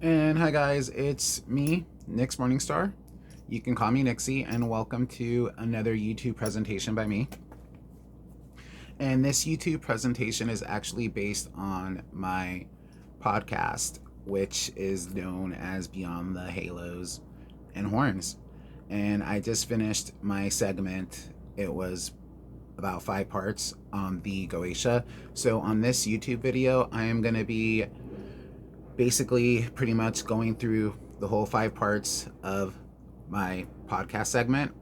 And hi guys, it's me, Nick's Morningstar. You can call me Nixie, and welcome to another YouTube presentation by me. And this YouTube presentation is actually based on my podcast, which is known as Beyond the Halos and Horns. And I just finished my segment. It was about 5 parts on the Goetia. So on this YouTube video, I am going to be basically pretty much going through the whole 5 parts of my podcast segment,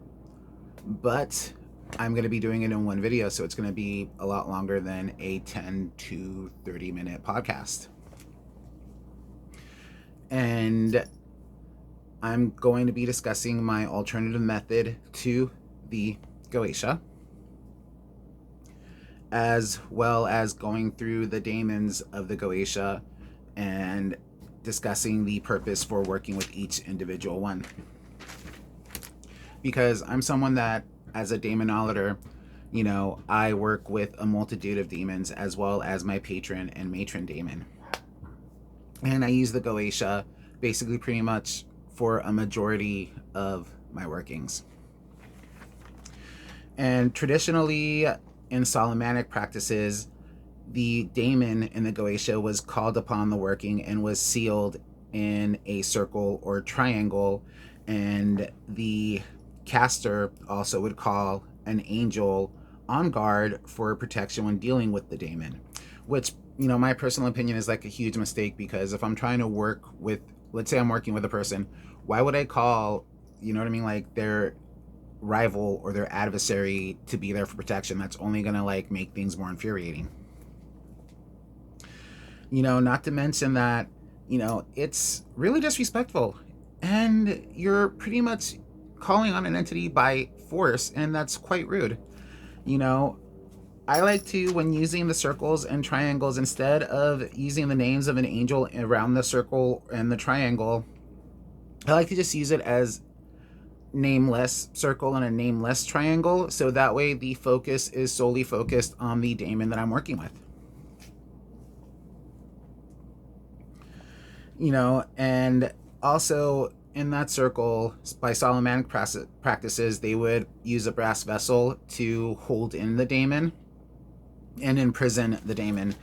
but I'm going to be doing it in one video, so it's going to be a lot longer than a 10 to 30 minute podcast. And I'm going to be discussing my alternative method to the Goetia, as well as going through the daemons of the Goetia and discussing the purpose for working with each individual one. Because I'm someone that, as a daemonologer, I work with a multitude of demons as well as my patron and matron daemon. And I use the Goetia basically pretty much for a majority of my workings. And traditionally, in Solomonic practices, the daemon in the Goetia was called upon the working and was sealed in a circle or triangle, and the caster also would call an angel on guard for protection when dealing with the daemon, which, my personal opinion is like a huge mistake, because if I'm trying to work with, let's say I'm working with a person, why would I call, like their rival or their adversary to be there for protection? That's only gonna make things more infuriating. Not to mention that, it's really disrespectful, and you're pretty much calling on an entity by force, and that's quite rude. I like to, when using the circles and triangles, instead of using the names of an angel around the circle and the triangle, I like to just use it as nameless circle and a nameless triangle, so that way the focus is solely focused on the daemon that I'm working with. And also in that circle, by Solomonic practices, they would use a brass vessel to hold in the daemon and imprison the daemon.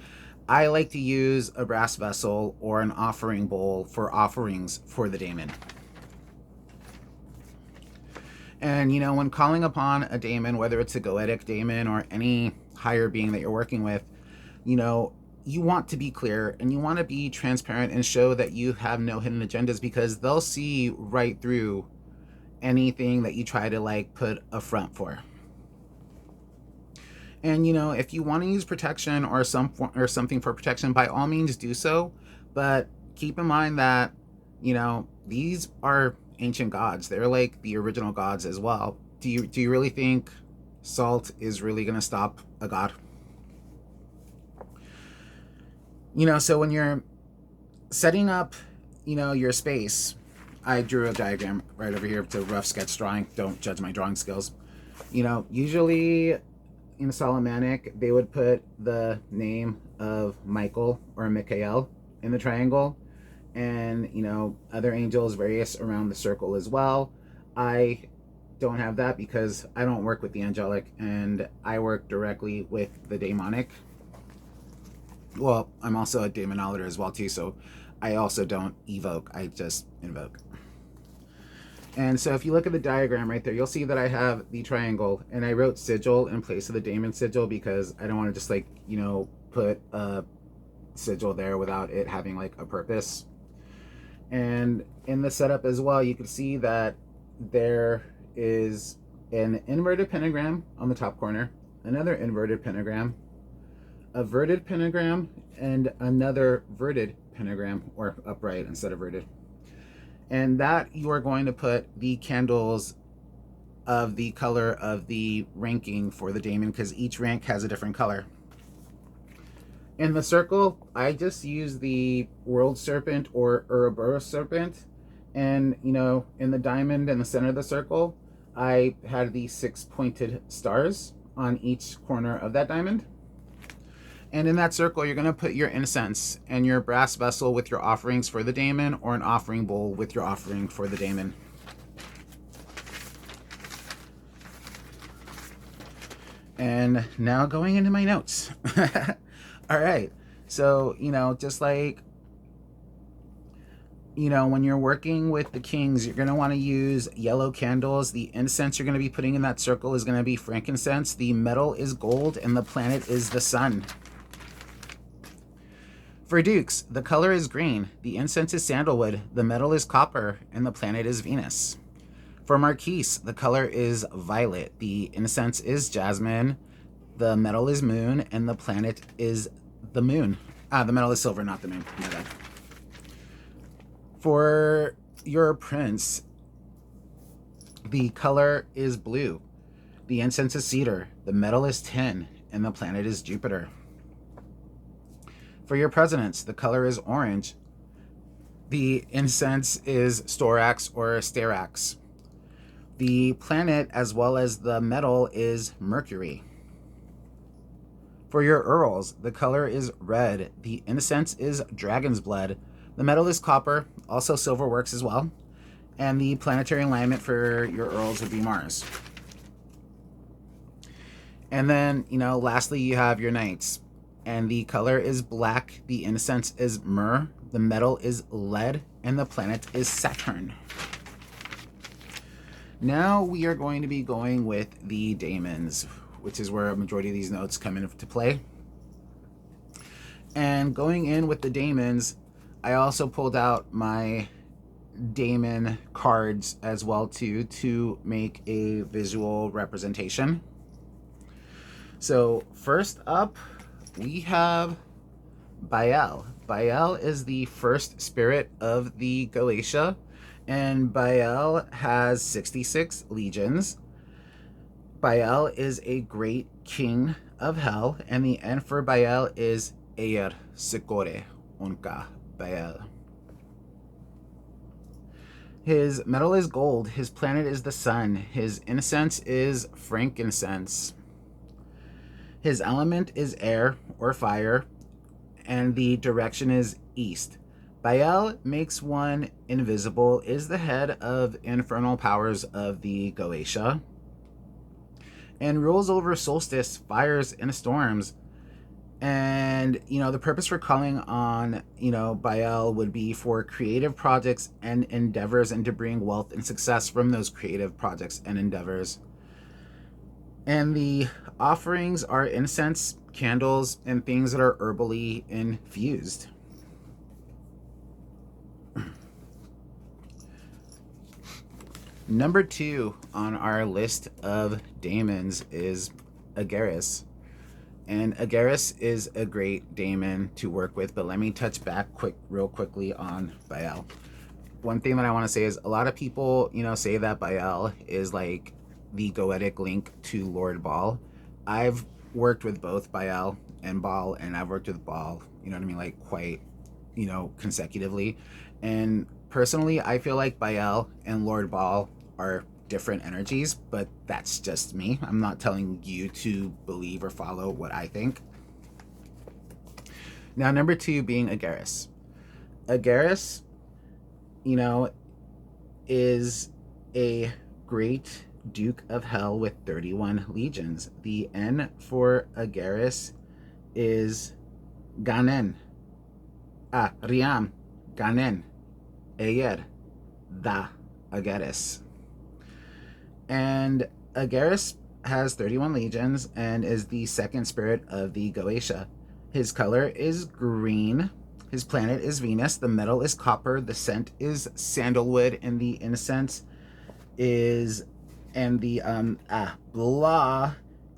I like to use a brass vessel or an offering bowl for offerings for the daemon. And, when calling upon a daemon, whether it's a goetic daemon or any higher being that you're working with, you want to be clear and you want to be transparent and show that you have no hidden agendas, because they'll see right through anything that you try to put a front for. And if you want to use protection or something for protection, by all means do so, but keep in mind that these are ancient gods. They're like the original gods as well. Do you really think salt is really going to stop a god? So when you're setting up, your space, I drew a diagram right over here. It's a rough sketch drawing. Don't judge my drawing skills. Usually in Solomonic, they would put the name of Michael or Michael in the triangle, and, other angels, various around the circle as well. I don't have that because I don't work with the angelic, and I work directly with the demonic. Well, I'm also a daemonologer as well too, so I also don't evoke, I just invoke. And so if you look at the diagram right there, you'll see that I have the triangle, and I wrote sigil in place of the daemon sigil because I don't want to just put a sigil there without it having a purpose. And in the setup as well, you can see that there is an inverted pentagram on the top corner, another inverted pentagram, a verted pentagram, and another verted pentagram, or upright instead of verted. And that you are going to put the candles of the color of the ranking for the daemon, because each rank has a different color. In the circle, I just use the world serpent or Ouroboros serpent, and in the diamond in the center of the circle, I had the 6 pointed stars on each corner of that diamond. And in that circle, you're going to put your incense and your brass vessel with your offerings for the daemon, or an offering bowl with your offering for the daemon. And now going into my notes. All right. So, just like, when you're working with the kings, you're going to want to use yellow candles. The incense you're going to be putting in that circle is going to be frankincense. The metal is gold, and the planet is the sun. For dukes, the color is green. The incense is sandalwood. The metal is copper, and the planet is Venus. For marquise, the color is violet. The incense is jasmine. The metal is moon, and the planet is the moon. The metal is silver, not the moon. My bad. For your prince, the color is blue. The incense is cedar. The metal is tin, and the planet is Jupiter. For your presidents, the color is orange. The incense is storax or starax. The planet, as well as the metal, is Mercury. For your earls, the color is red. The incense is dragon's blood. The metal is copper. Also silver works as well. And the planetary alignment for your earls would be Mars. And then, lastly, you have your knights. And the color is black. The incense is myrrh. The metal is lead. And the planet is Saturn. Now we are going to be going with the daemons, which is where a majority of these notes come into play. And going in with the daemons, I also pulled out my daemon cards as well too, to make a visual representation. So first up, we have Baal. Baal is the first spirit of the Goetia, and Baal has 66 legions. Baal is a great king of hell, and the end for Baal is Eir Sikore Unka Baal. His metal is gold. His planet is the sun. His incense is frankincense. His element is air or fire, and the direction is east. Baal makes one invisible, is the head of infernal powers of the Goetia, and rules over solstice, fires, and storms. And, the purpose for calling on, Baal would be for creative projects and endeavors, and to bring wealth and success from those creative projects and endeavors. And the offerings are incense, candles, and things that are herbally infused. Number 2 on our list of daemons is Agaris. And Agaris is a great daemon to work with, but let me touch back real quickly on Baal. One thing that I want to say is a lot of people, say that Baal is like the goetic link to Lord Baal. I've worked with both Baal and Baal, and I've worked with Baal, like quite, consecutively. And personally, I feel like Baal and Lord Baal are different energies, but that's just me. I'm not telling you to believe or follow what I think. Now, number 2 being Agaris. Agaris, is a great Duke of Hell with 31 legions. The N for Agaris is Ganen. Riam. Ganen. Eyer. Da. Agaris. And Agaris has 31 legions and is the second spirit of the Goetia. His color is green. His planet is Venus. The metal is copper. The scent is sandalwood, and the incense is, and the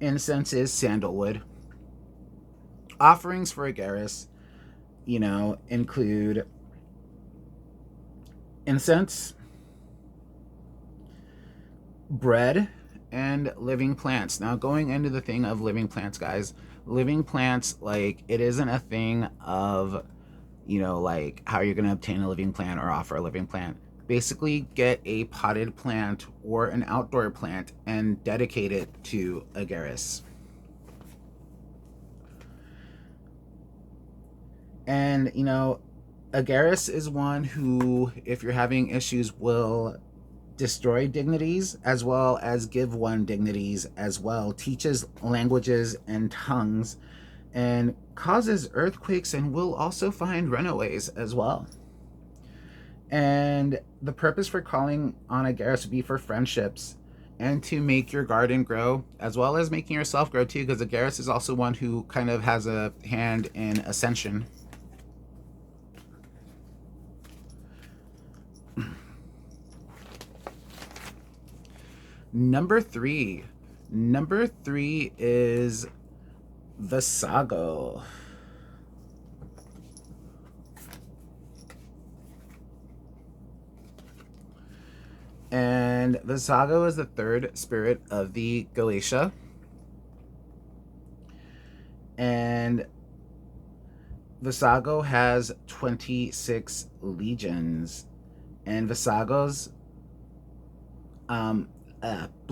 incense is sandalwood. Offerings for Agaris, include incense, bread, and living plants. Now, going into the thing of living plants, guys, living plants, like, it isn't a thing of, like how you're going to obtain a living plant or offer a living plant. Basically, get a potted plant or an outdoor plant and dedicate it to Agaris. And, Agaris is one who, if you're having issues, will destroy dignities as well as give one dignities as well, teaches languages and tongues, and causes earthquakes, and will also find runaways as well. And the purpose for calling on Agaris would be for friendships and to make your garden grow, as well as making yourself grow too, because Agaris is also one who kind of has a hand in ascension. Number three. Number three is Visago. And Visago is the third spirit of the Goetia. And Visago has 26 legions. And Visago's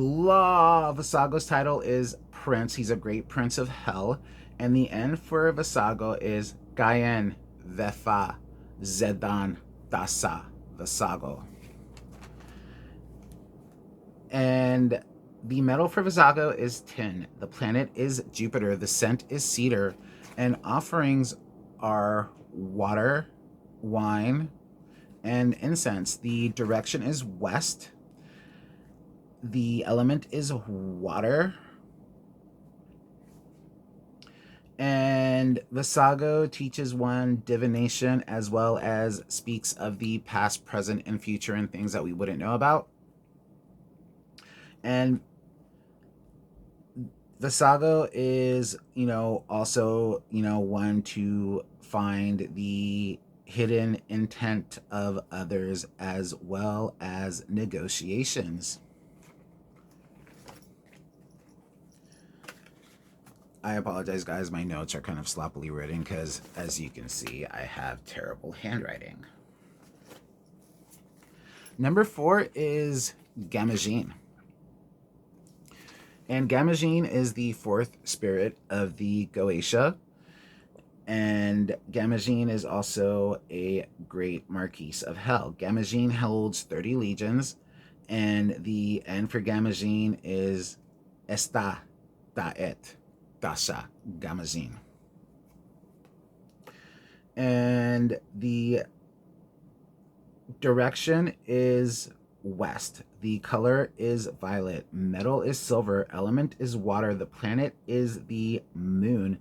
Visago's title is Prince. He's a great prince of hell. And the end for Visago is Gayen Vefa Zedan Dasa Visago. And the metal for Visago is tin. The planet is Jupiter. The scent is cedar. And offerings are water, wine, and incense. The direction is west. The element is water. And Visago teaches one divination as well as speaks of the past, present, and future and things that we wouldn't know about. And Visago is, also, one to find the hidden intent of others as well as negotiations. I apologize, guys. My notes are kind of sloppily written because, as you can see, I have terrible handwriting. Number 4 is Gamagine. And Gamagine is the fourth spirit of the Goetia. And Gamagine is also a great Marquise of Hell. Gamagine holds 30 legions, and the end for Gamagine is Esta Daet Dasha Gamagine. And the direction is west. The color is violet. Metal is silver. Element is water. The planet is the moon.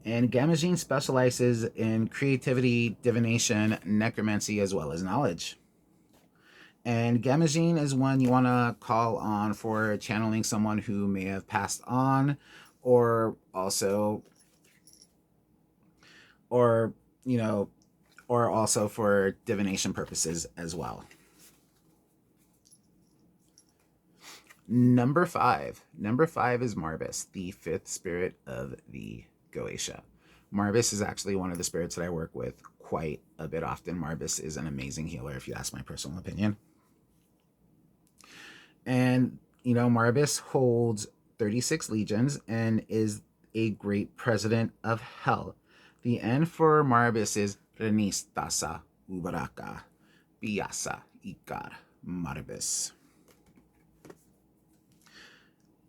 And Gamagine specializes in creativity, divination, necromancy, as well as knowledge. And Gamagine is one you want to call on for channeling someone who may have passed on, or also, or also for divination purposes as well. Number 5. Number 5 is Marbus, the fifth spirit of the Goetia. Marbus is actually one of the spirits that I work with quite a bit often. Marbus is an amazing healer, if you ask my personal opinion. And, Marbus holds 36 legions and is a great president of hell. The end for Marbus is Renis Tasa Ubaraka Biasa Ikar Marbus.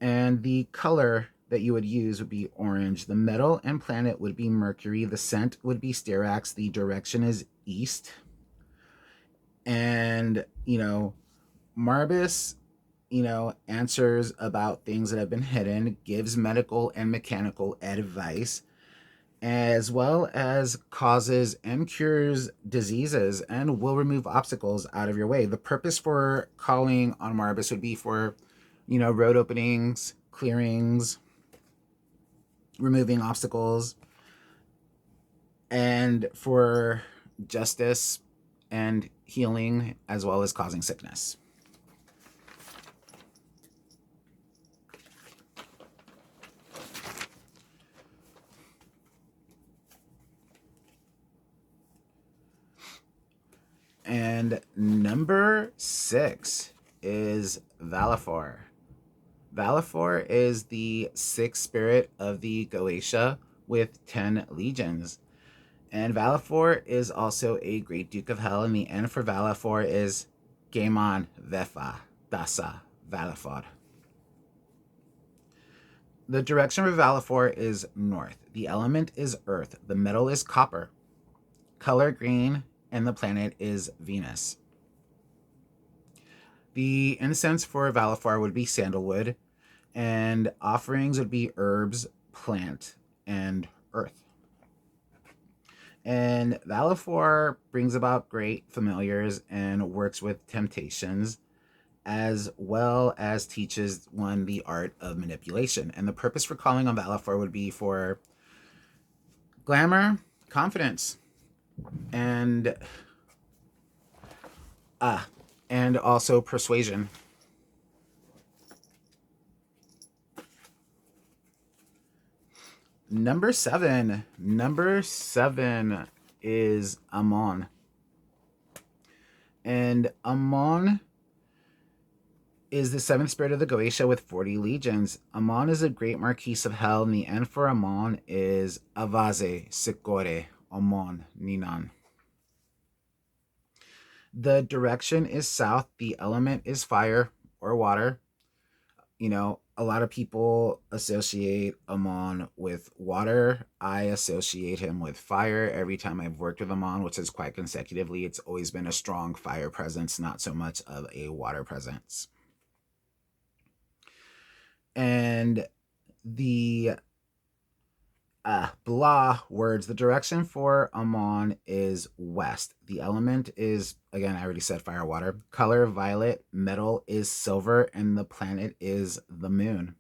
And the color that you would use would be orange. The metal and planet would be Mercury. The scent would be Styrax. The direction is east. And, Marbus, answers about things that have been hidden, gives medical and mechanical advice, as well as causes and cures diseases and will remove obstacles out of your way. The purpose for calling on Marbus would be for, road openings, clearings, removing obstacles, and for justice and healing, as well as causing sickness. And number 6 is Valifor. Valifor is the sixth spirit of the Goetia with 10 legions. And Valifor is also a great Duke of Hell, and the N for Valifor is Gaemon Vefa Dasa Valifor. The direction for Valifor is north. The element is earth. The metal is copper. Color green, and the planet is Venus. The incense for Valifor would be sandalwood, and offerings would be herbs, plant, and earth. And Valifor brings about great familiars and works with temptations, as well as teaches one the art of manipulation. And the purpose for calling on Valifor would be for glamour, confidence, and also persuasion. Number seven is Amon. And Amon is the seventh spirit of the Goetia with 40 legions. Amon is a great Marquis of Hell, and the end for Amon is Avaze Sikore Amon Ninan. The direction is south. The element is fire or water. You know, a lot of people associate Amon with water. I associate him with fire. Every time I've worked with Amon, which is quite consecutively, it's always been a strong fire presence, not so much of a water presence. And the blah words, the direction for Amon is west. The element is, again, I already said fire, water. Color violet, metal is silver, and the planet is the moon.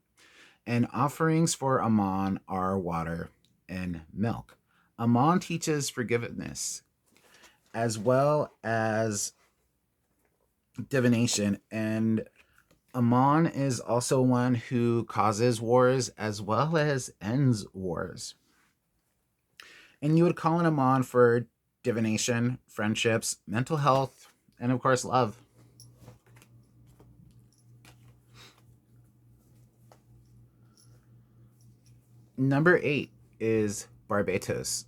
And offerings for Amon are water and milk. Amon teaches forgiveness as well as divination, and Amon is also one who causes wars as well as ends wars. And you would call on Amon for divination, friendships, mental health, and of course, love. Number 8 is Barbatos.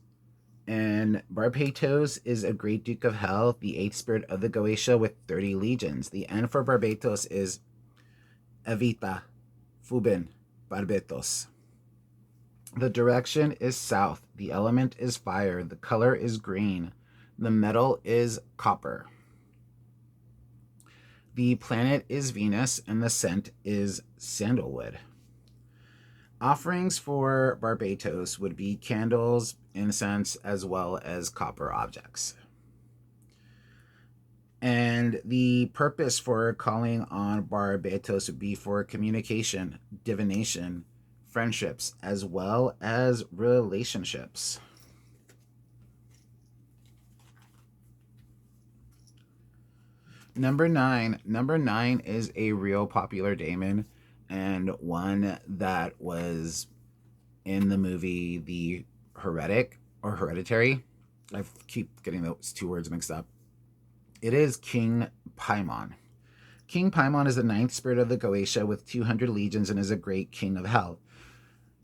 And Barbatos is a great Duke of Hell, the 8th spirit of the Goetia with 30 legions. The N for Barbatos is Evita, Fubin, Barbatos. The direction is south. The element is fire. The color is green. The metal is copper. The planet is Venus, and the scent is sandalwood. Offerings for Barbatos would be candles, incense, as well as copper objects. And the purpose for calling on Barbatos would be for communication, divination, friendships, as well as relationships. Number nine is a real popular daemon, and one that was in the movie The Heretic or Hereditary. I keep getting those two words mixed up. It is King Paimon. King Paimon is the 9th spirit of the Goetia with 200 legions and is a great king of hell.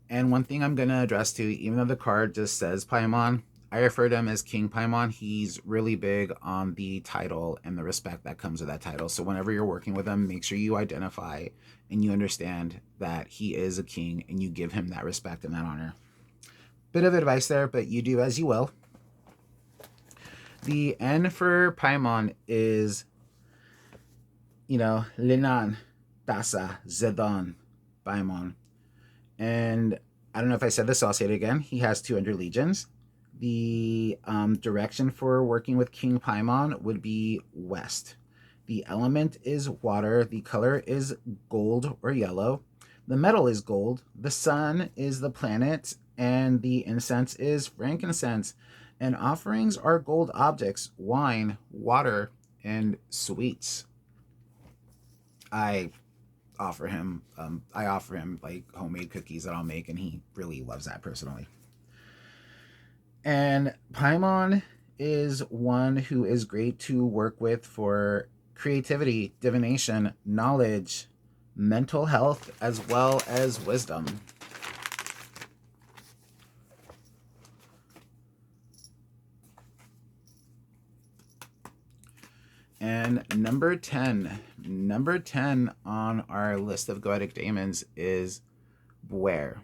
And one thing I'm going to address to, even though the card just says Paimon, I refer to him as King Paimon. He's really big on the title and the respect that comes with that title. So whenever you're working with him, make sure you identify and you understand that he is a king and you give him that respect and that honor. Bit of advice there, but you do as you will. The N for Paimon is, Linan, Dasa, Zedon, Paimon. And I don't know if I said this, so I'll say it again. He has 200 legions. The direction for working with King Paimon would be west. The element is water. The color is gold or yellow. The metal is gold. The sun is the planet. And the incense is frankincense. And offerings are gold objects, wine, water, and sweets. I offer him like homemade cookies that I'll make, and he really loves that personally. And Paimon is one who is great to work with for creativity, divination, knowledge, mental health, as well as wisdom. And number 10. Number 10 on our list of goetic daemons is Bwer.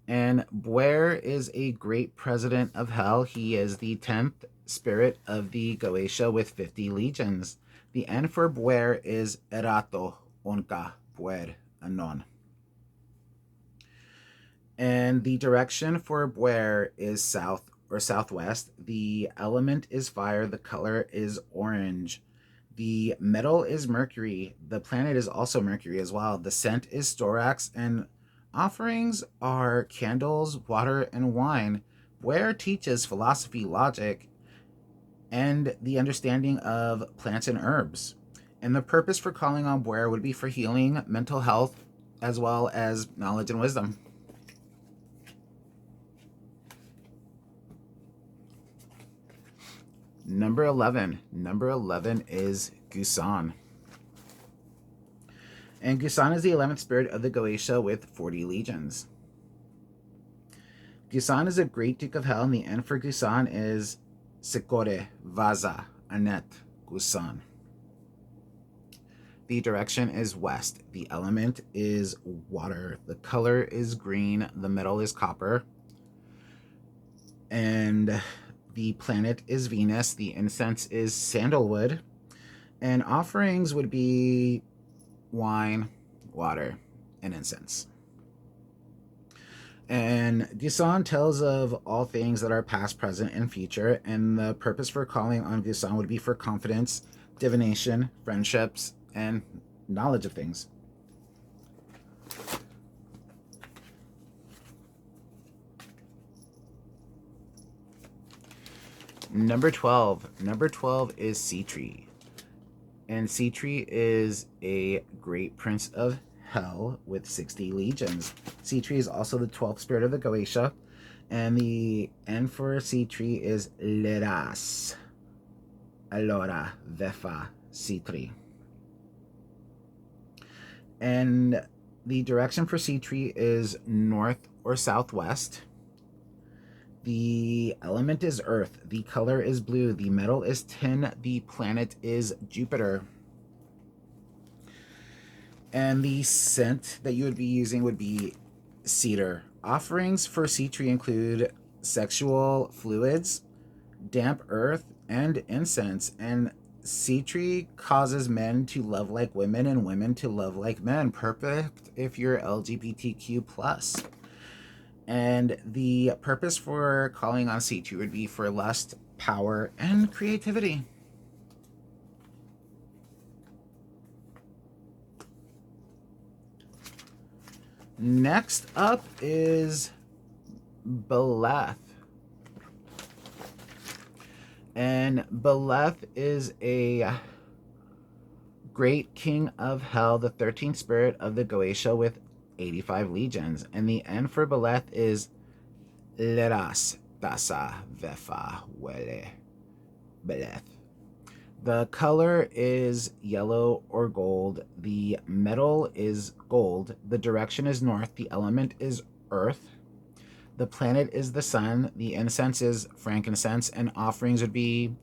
And Bwer is a great president of hell. He is the 10th spirit of the Goetia with 50 legions. The N for Bwer is Erato, Onka, Bwer, Anon. And the direction for Bwer is south or southwest. The element is fire. The color is orange. The metal is Mercury. The planet is also Mercury as well. The scent is Storax, and offerings are candles, water, and wine. Bwer teaches philosophy, logic, and the understanding of plants and herbs. And the purpose for calling on Bwer would be for healing, mental health, as well as knowledge and wisdom. Number 11. Number 11 is Gusan. And Gusan is the 11th spirit of the Goetia with 40 legions. Gusan is a great duke of hell, and the N for Gusan is Sikore, Vaza, Anet, Gusan. The direction is west. The element is water. The color is green. The metal is copper. And the planet is Venus. The incense is sandalwood. And offerings would be wine, water, and incense. And Gusan tells of all things that are past, present, and future. And the purpose for calling on Gusan would be for confidence, divination, friendships, and knowledge of things. Number 12. Number 12 is Sitri. And Sitri is a great prince of hell with 60 legions. Sitri is also the 12th spirit of the Goetia. And the N for Sitri is Leras. Allora, Vefa, Sitri. And the direction for Sitri is north or southwest. The element is earth. The color is blue. The metal is tin. The planet is Jupiter. And the scent that you would be using would be cedar. Offerings for Sitri include sexual fluids, damp earth, and incense. And Sitri causes men to love like women and women to love like men. Perfect if you're LGBTQ+. And the purpose for calling on Sitri would be for lust, power, and creativity. Next up is Beleth. And Beleth is a great king of hell, the 13th spirit of the Goetia with 85 legions. And the N for Beleth is Leras, Tasa, Vefa, Wele, Beleth. The color is yellow or gold. The metal is gold. The direction is north. The element is earth. The planet is the sun. The incense is frankincense. And offerings would be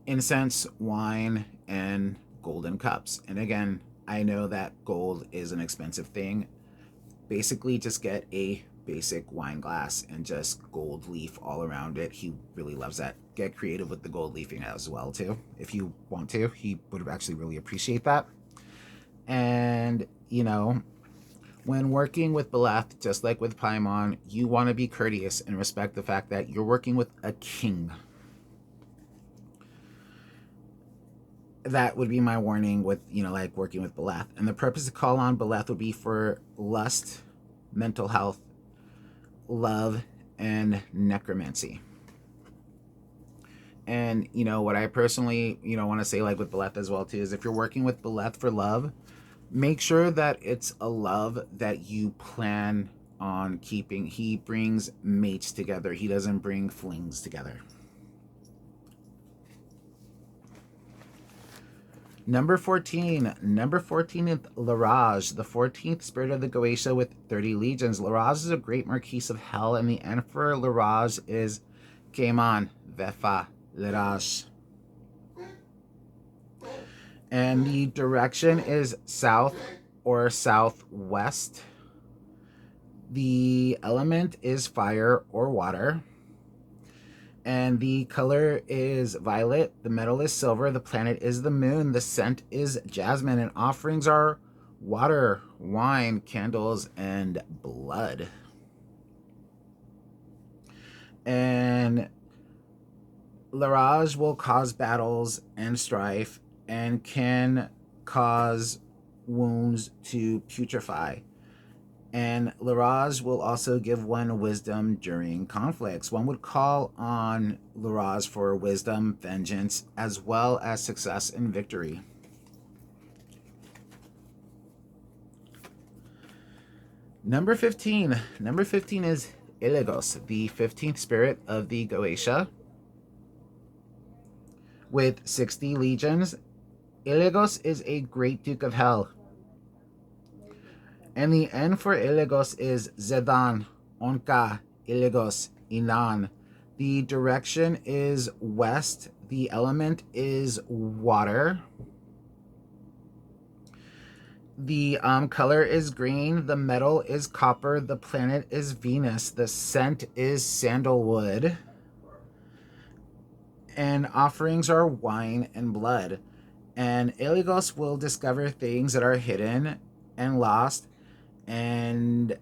incense, wine, and golden cups. And again, I know that gold is an expensive thing. Basically, just get a basic wine glass and just gold leaf all around it. He really loves that. Get creative with the gold leafing as well, too. If you want to, he would actually really appreciate that. And, you know, when working with Beleth, just like with Paimon, you want to be courteous and respect the fact that you're working with a king. That would be my warning with, like working with Beleth. And the purpose to call on Beleth would be for lust, mental health, love, and necromancy. And, what I personally, want to say like with Beleth as well too, is if you're working with Beleth for love, make sure that it's a love that you plan on keeping. He brings mates together. He doesn't bring flings together. Number 14. Number 14 is Laraj, the 14th spirit of the Goetia with 30 legions. Laraj is a great marquise of hell, and the N for Laraj is Kaimon, Vefa, Lerash. And the direction is south or southwest. The element is fire or water. And the color is violet. The metal is silver. The planet is the moon. The scent is jasmine. And offerings are water, wine, candles, and blood. And Laraj will cause battles and strife and can cause wounds to putrefy. And Laraj will also give one wisdom during conflicts. One would call on Laraj for wisdom, vengeance, as well as success and victory. Number 15. Number 15 is Iligos, the 15th spirit of the Goetia. With 60 legions, Iligos is a great duke of hell. And the end for Iligos is Zedan, Onka, Iligos, Inan. The direction is west. The element is water. The color is green. The metal is copper. The planet is Venus. The scent is sandalwood. And offerings are wine and blood. And Iligos will discover things that are hidden and lost. And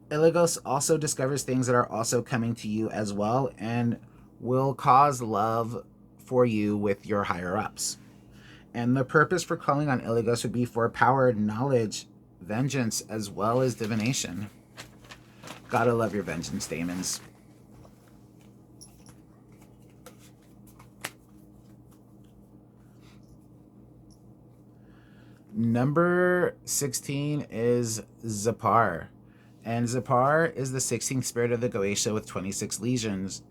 Iligos also discovers things that are also coming to you as well and will cause love for you with your higher-ups. And the purpose for calling on Iligos would be for power, knowledge, vengeance, as well as divination. Gotta love your vengeance daemons. Number 16 is Zapar. And Zapar is the 16th spirit of the Goetia with 26 legions.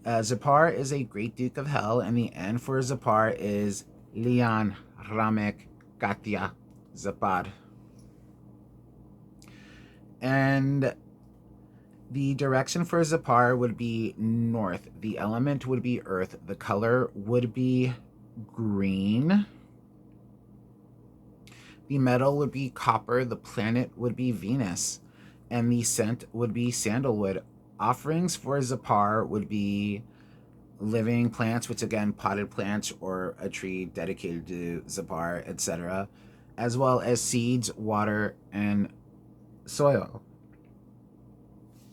Zapar is a great duke of hell, and the end for Zapar is Lian, Ramek, Goetia, Zapar. And the direction for Zapar would be north. The element would be earth. The color would be green. The metal would be copper. The planet would be Venus. And the scent would be sandalwood. Offerings for Zapar would be living plants, which again, potted plants or a tree dedicated to Zapar, etc., as well as seeds, water, and soil.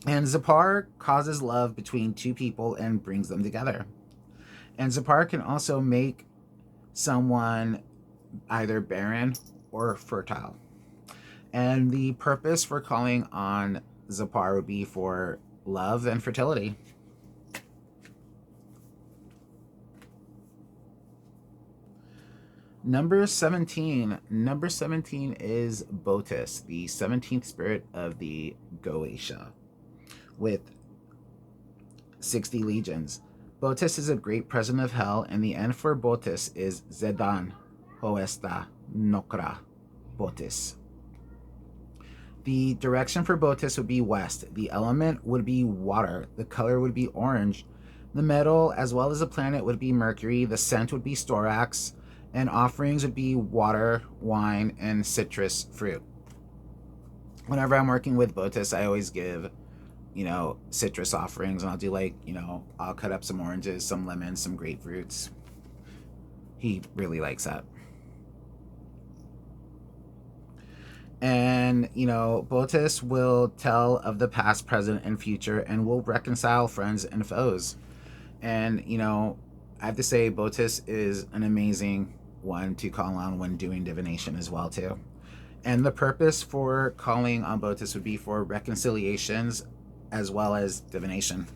And Zapar causes love between two people and brings them together. And Zapar can also make someone either barren or fertile. And the purpose for calling on Zapar would be for love and fertility. Number 17. Number 17 is Botis, the 17th spirit of the Goetia, with 60 legions. Botis is a great president of hell, and the end for Botis is Zedan, Hoesta, Nokra, Botis. The direction for Botis would be west. The element would be water. The color would be orange. The metal, as well as the planet, would be Mercury. The scent would be Storax. And offerings would be water, wine, and citrus fruit. Whenever I'm working with Botis, I always give, citrus offerings. And I'll do I'll cut up some oranges, some lemons, some grapefruits. He really likes that. And, Botis will tell of the past, present, and future, and will reconcile friends and foes. And, I have to say, Botis is an amazing one to call on when doing divination as well, too. And the purpose for calling on Botis would be for reconciliations as well as divination.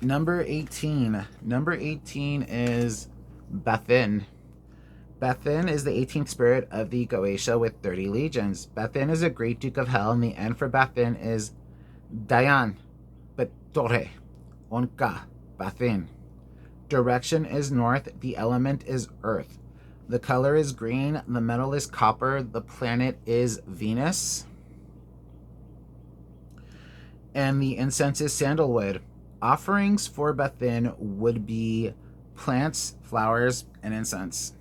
Number 18. Number 18 is Bethin. Bethin is the 18th spirit of the Goetia with 30 legions. Bethin is a great duke of hell, and the end for Bethin is Dayan, Betore, Onka, Bethin. Direction is north. The element is earth. The color is green. The metal is copper. The planet is Venus. And the incense is sandalwood. Offerings for Bethin would be plants, flowers, and incense.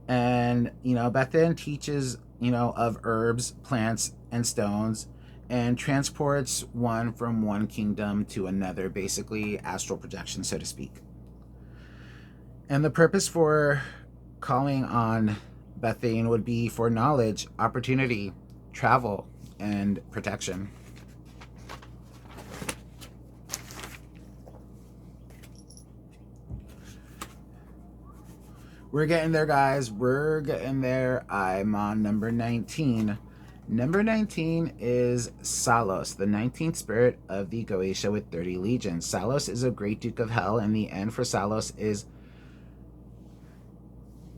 And, Bethin teaches, of herbs, plants, and stones, and transports one from one kingdom to another, basically astral projection, so to speak. And the purpose for calling on Bethin would be for knowledge, opportunity, travel, and protection. We're getting there, guys. We're getting there. I'm on number 19. Number 19 is Salos, the 19th spirit of the Goetia with 30 legions. Salos is a great duke of hell, and the end for Salos is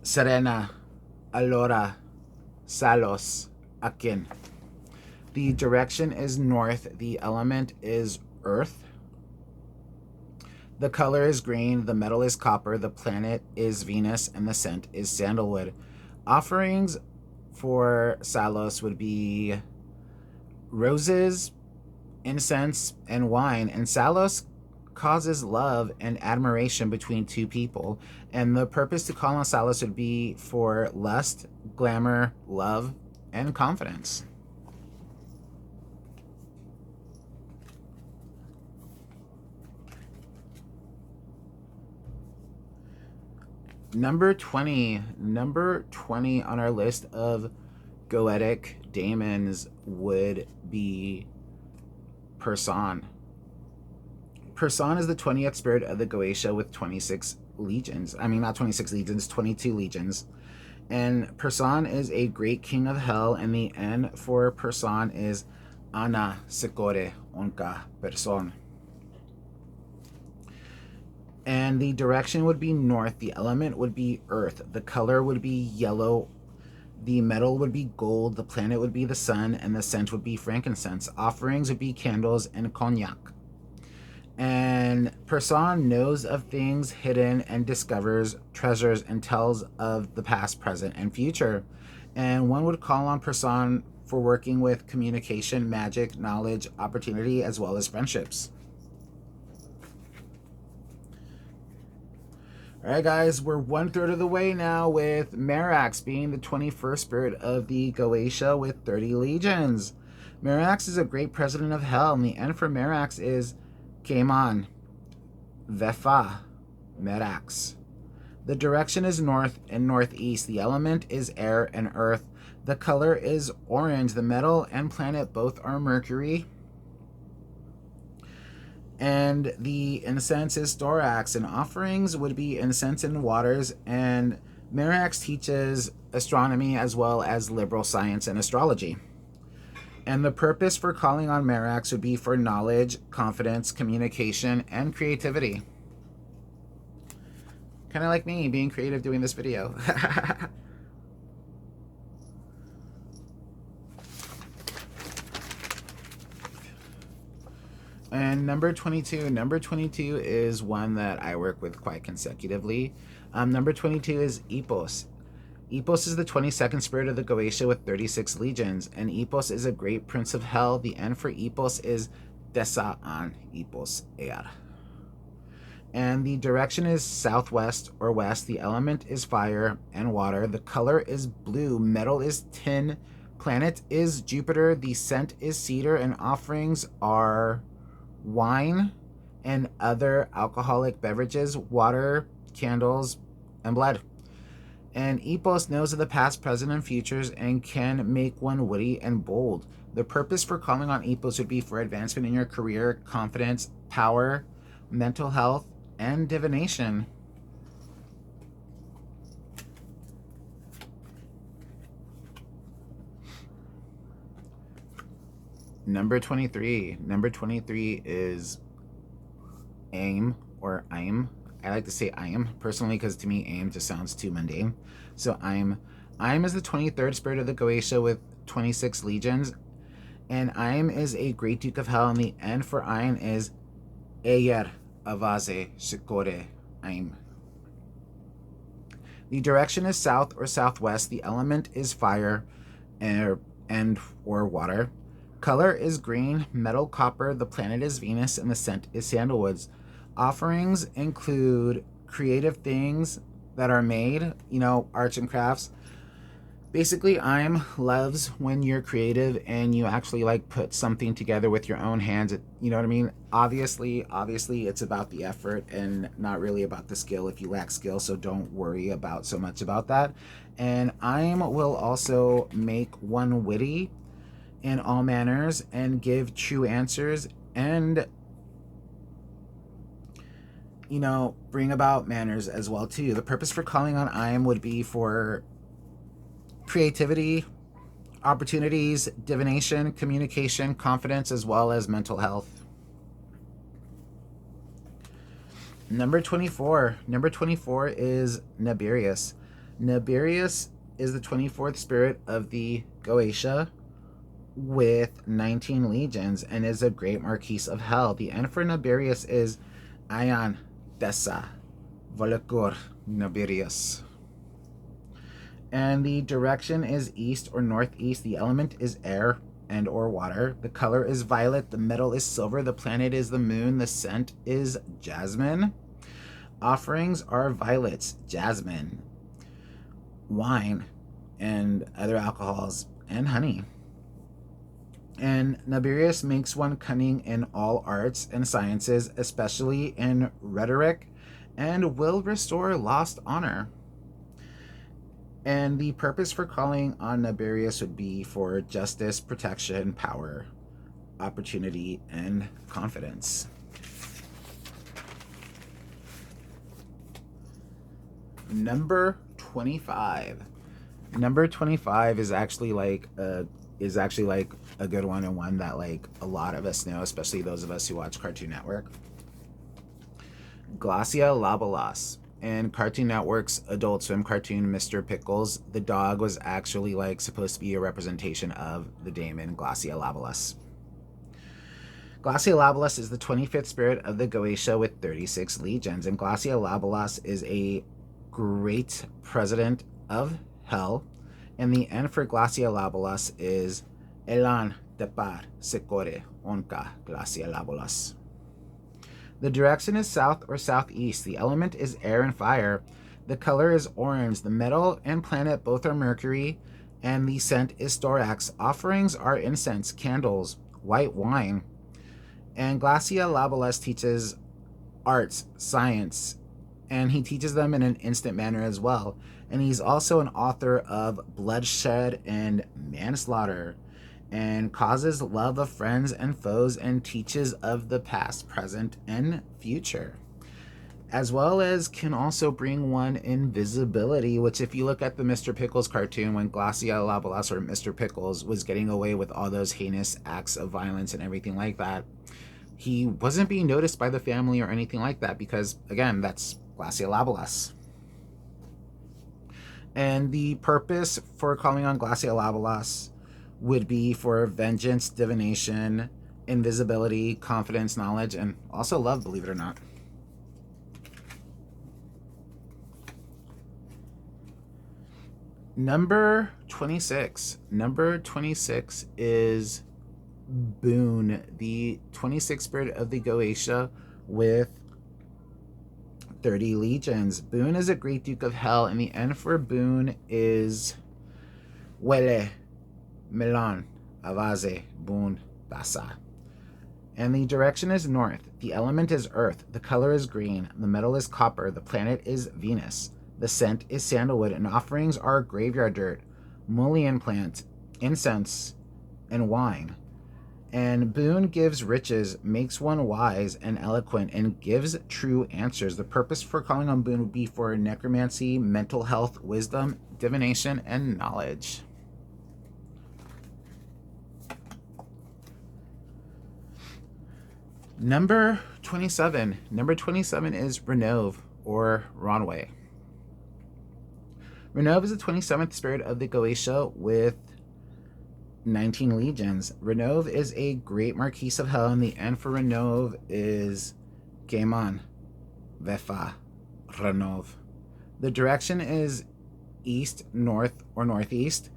Serena, Alora, Salos, Akin. The direction is north. The element is earth. The color is green, the metal is copper, the planet is Venus, and the scent is sandalwood. Offerings for Salos would be roses, incense, and wine. And Salos causes love and admiration between two people. And the purpose to call on Salos would be for lust, glamour, love, and confidence. Number 20 on our list of goetic daemons would be Person. Person is the 20th spirit of the Goetia with 26 legions. I mean, not 26 legions, 22 legions. And Person is a great king of hell, and the N for Person is Ana Secore Onka Person. And the direction would be north. The element would be earth. The color would be yellow. The metal would be gold. The planet would be the sun. And the scent would be frankincense. Offerings would be candles and cognac. And Person knows of things hidden and discovers treasures and tells of the past, present, and future. And one would call on Person for working with communication, magic, knowledge, opportunity, as well as friendships. Alright, guys, we're 1/3 of the way now with Merax being the 21st spirit of the Goetia with 30 legions. Merax is a great president of hell, and the end for Merax is Kaiman, Vefa, Merax. The direction is north and northeast. The element is air and earth. The color is orange. The metal and planet both are Mercury. And the incense is thorax, and offerings would be incense and waters. And Merax teaches astronomy as well as liberal science and astrology. And the purpose for calling on Merax would be for knowledge, confidence, communication, and creativity. Kind of like me being creative doing this video. And number 22. Number 22 is one that I work with quite consecutively. Number 22 is Epos. Epos is the 22nd spirit of the Goetia with 36 legions. And Epos is a great prince of hell. The end for Epos is Desa an Epos Ear. And the direction is southwest or west. The element is fire and water. The color is blue. Metal is tin. Planet is Jupiter. The scent is cedar. And offerings are wine and other alcoholic beverages, water, candles, and blood. And Epos knows of the past, present, and futures and can make one witty and bold. The purpose for calling on Epos would be for advancement in your career, confidence, power, mental health, and divination. Number 23. Number 23 is AIM or AIM. I like to say AIM personally because to me AIM just sounds too mundane. So AIM. AIM is the 23rd spirit of the Goetia with 26 legions. And AIM is a great duke of hell, and the end for AIM is Eyer Avaze Shikore AIM. The direction is south or southwest. The element is fire and or water. Color is green, metal copper, the planet is Venus, and the scent is sandalwoods. Offerings include creative things that are made, arts and crafts. Basically, I'm loves when you're creative and you actually like put something together with your own hands. You know what I mean? Obviously, it's about the effort and not really about the skill if you lack skill. So don't worry about so much about that. And I will also make one witty in all manners and give true answers and bring about manners as well too. The purpose for calling on I am would be for creativity, opportunities, divination, communication, confidence, as well as mental health. Number 24. Number 24 is Naberius. Naberius is the 24th spirit of the Goetia with 19 legions and is a great Marquise of Hell. The end for Naberius is Ayan Dessa Volakur Naberius. And the direction is east or northeast. The element is air and or water. The color is violet. The metal is silver. The planet is the moon. The scent is jasmine. Offerings are violets, jasmine, wine, and other alcohols, and honey. And Naberius makes one cunning in all arts and sciences, especially in rhetoric, and will restore lost honor. And the purpose for calling on Naberius would be for justice, protection, power, opportunity, and confidence. Number 25. Number 25 is actually like a good one, and one that like a lot of us know, especially those of us who watch Cartoon Network. Glacia Labalas. In Cartoon Network's Adult Swim cartoon Mr. Pickles, the dog was actually like supposed to be a representation of the daemon Glacia Labalas. Glacia Labalas is the 25th spirit of the Goetia with 36 legions, and Glacia Labalas is a great president of Hell, and the end for Glacia Labalas is Elan Tepar Secore Onka Glacia Labalas. The direction is south or southeast. The element is air and fire. The color is orange. The metal and planet both are Mercury, and the scent is storax. Offerings are incense, candles, white wine. And Glacia Labalas teaches arts, science, and he teaches them in an instant manner as well. And he's also an author of Bloodshed and Manslaughter, and causes love of friends and foes, and teaches of the past, present, and future. As well as can also bring one invisibility, which if you look at the Mr. Pickles cartoon, when Glacia Labalas, or Mr. Pickles, was getting away with all those heinous acts of violence and everything like that, he wasn't being noticed by the family or anything like that because, again, that's Glacia Labalas. And the purpose for calling on Glacia Labalas would be for vengeance, divination, invisibility, confidence, knowledge, and also love, believe it or not. Number 26. Number 26 is Boone, the 26th spirit of the Goetia with 30 legions. Boone is a great duke of hell, and the end for Boone is Wele, Milan, Avaze, Boone, Dasa. And the direction is north. The element is earth. The color is green. The metal is copper. The planet is Venus. The scent is sandalwood, and offerings are graveyard dirt, mullein plant, incense, and wine. And Boone gives riches, makes one wise and eloquent, and gives true answers. The purpose for calling on Boone would be for necromancy, mental health, wisdom, divination, and knowledge. Number 27. Number 27 is Renove, or Ronway. Renove is the 27th spirit of the Goetia with 19 legions. Renove is a great Marquise of Hell, and the end for Renove is Gaemon, Vefa, Renove. The direction is east, north, or northeast,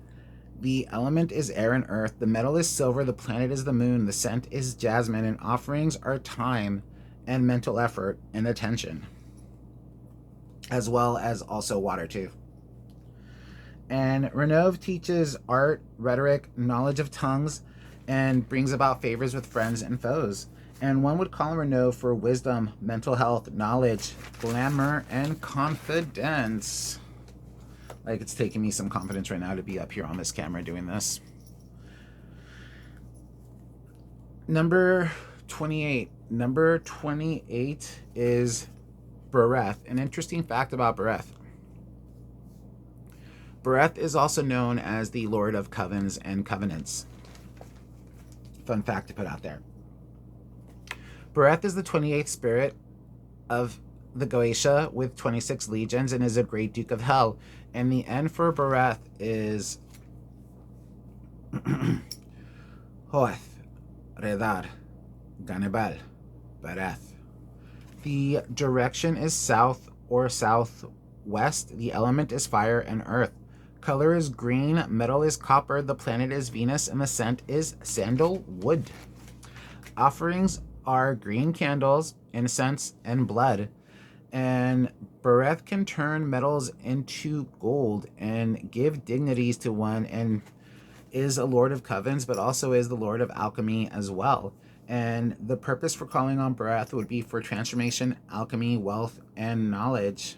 The element is air and earth. The metal is silver. The planet is the moon. The scent is jasmine. And offerings are time and mental effort and attention, as well as also water too. And Renov teaches art, rhetoric, knowledge of tongues, and brings about favors with friends and foes. And one would call Renov for wisdom, mental health, knowledge, glamour, and confidence. Like, it's taking me some confidence right now to be up here on this camera doing this. Number 28. Number 28 is Bereth. An interesting fact about Bereth. Bereth is also known as the Lord of Covens and Covenants. Fun fact to put out there. Bereth is the 28th spirit of the Goetia with 26 legions and is a great Duke of Hell. And the end for Bereth is Hoeth, Redar, Ganebal, Bereth. The direction is south or southwest. The element is fire and earth. Color is green, metal is copper, the planet is Venus, and the scent is sandalwood. Offerings are green candles, incense, and blood. And Bereth can turn metals into gold and give dignities to one, and is a lord of covens, but also is the lord of alchemy as well. And the purpose for calling on Bereth would be for transformation, alchemy, wealth, and knowledge.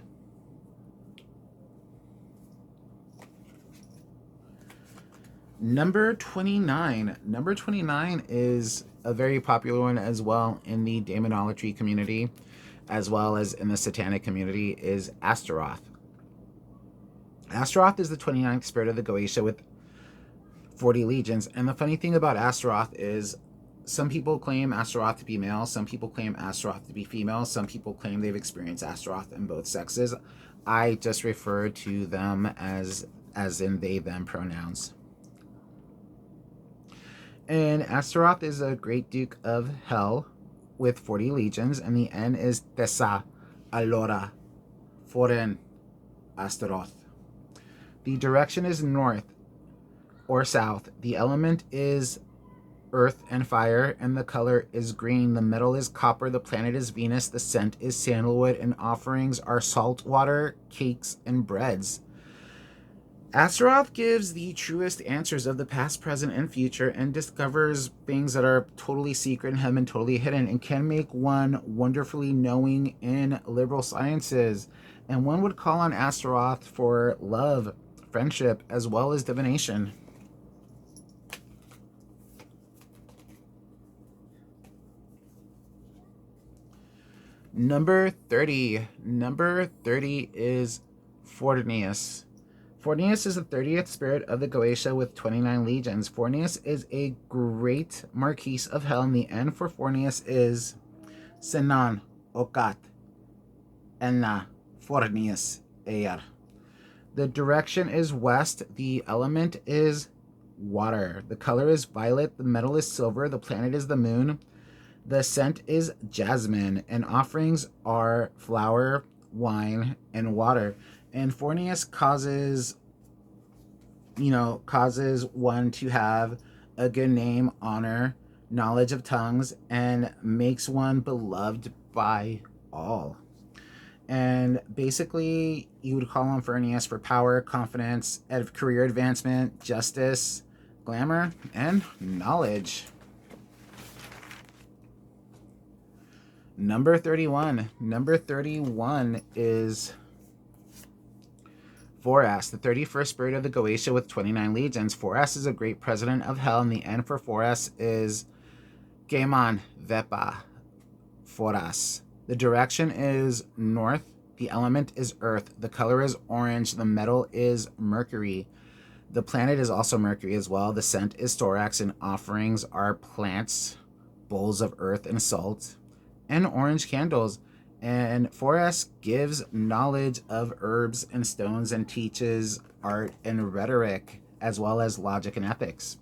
Number 29. Number 29 is a very popular one as well in the demonology community, as well as in the satanic community, is Astaroth. Astaroth is the 29th spirit of the Goetia with 40 legions. And the funny thing about Astaroth is some people claim Astaroth to be male, some people claim Astaroth to be female, some people claim they've experienced Astaroth in both sexes. I just refer to them as in they, them pronouns. And Astaroth is a great Duke of Hell with 40 legions, and the N is Tessa, Alora, Foren, Astaroth. The direction is north or south. The element is earth and fire, and the color is green. The metal is copper. The planet is Venus. The scent is sandalwood, and offerings are salt water, cakes, and breads. Astaroth gives the truest answers of the past, present, and future, and discovers things that are totally secret and have been totally hidden, and can make one wonderfully knowing in liberal sciences. And one would call on Astaroth for love, friendship, as well as divination. Number 30. Number 30 is Fortinius. Fortinius is the 30th spirit of the Goetia with 29 legions. Fortinius is a great Marquis of Hell, and the end for Fortinius is Senan, Okat, Enna, Fortinius, Eyar. The direction is west. The element is water. The color is violet. The metal is silver. The planet is the moon. The scent is jasmine, and offerings are flour, wine, and water. And Fortinius causes one to have a good name, honor, knowledge of tongues, and makes one beloved by all. And basically, you would call on Fortinius for power, confidence, career advancement, justice, glamour, and knowledge. Number 31. Number 31 is Foras, the 31st spirit of the Goetia with 29 legions. Foras is a great president of hell, and the end for Foras is Geman Vepa Foras. The direction is north. The element is earth. The color is orange. The metal is mercury. The planet is also mercury as well. The scent is storax, and offerings are plants, bowls of earth and salt, and orange candles. And Foras gives knowledge of herbs and stones and teaches art and rhetoric, as well as logic and ethics.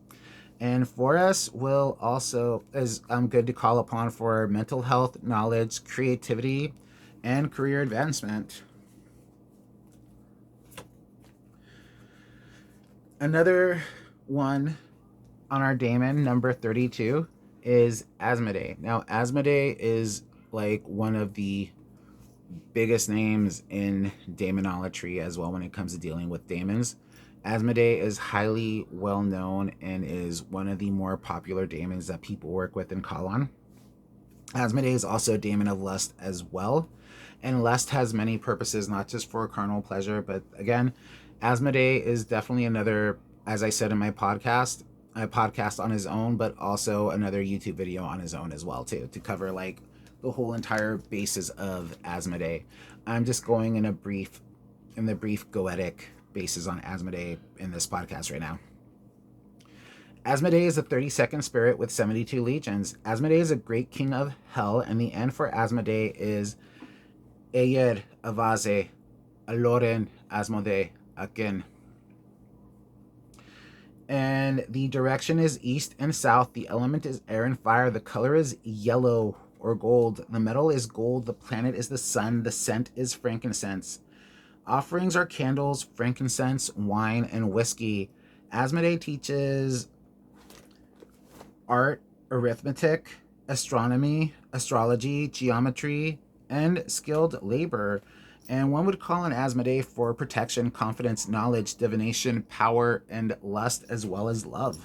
And Foras will also is good to call upon for mental health, knowledge, creativity, and career advancement. Another one on our daemon, number 32, is Asmodee. Now, Asmodee is like one of the biggest names in daemonolatry as well when it comes to dealing with daemons. Asmodee is highly well known and is one of the more popular daemons that people work with and call on. Asmodee is also a daemon of lust as well. And lust has many purposes, not just for carnal pleasure, but again, Asmodee is definitely another, as I said in my podcast, a podcast on his own, but also another YouTube video on his own as well, too, to cover like the whole entire basis of Asmodee. I'm just going in the brief Goetic basis on Asmodee in this podcast right now. Asmodee is a 32nd spirit with 72 legions. Asmodee is a great king of hell, and the end for Asmodee is Ayer, Avaze, Aloren, Asmodee, Akin. And the direction is east and south. The element is air and fire. The color is yellow or gold. The metal is gold. The planet is the sun. The scent is frankincense. Offerings are candles, frankincense, wine, and whiskey. Asmodee teaches art, arithmetic, astronomy, astrology, geometry, and skilled labor. And one would call on Asmodee for protection, confidence, knowledge, divination, power, and lust, as well as love.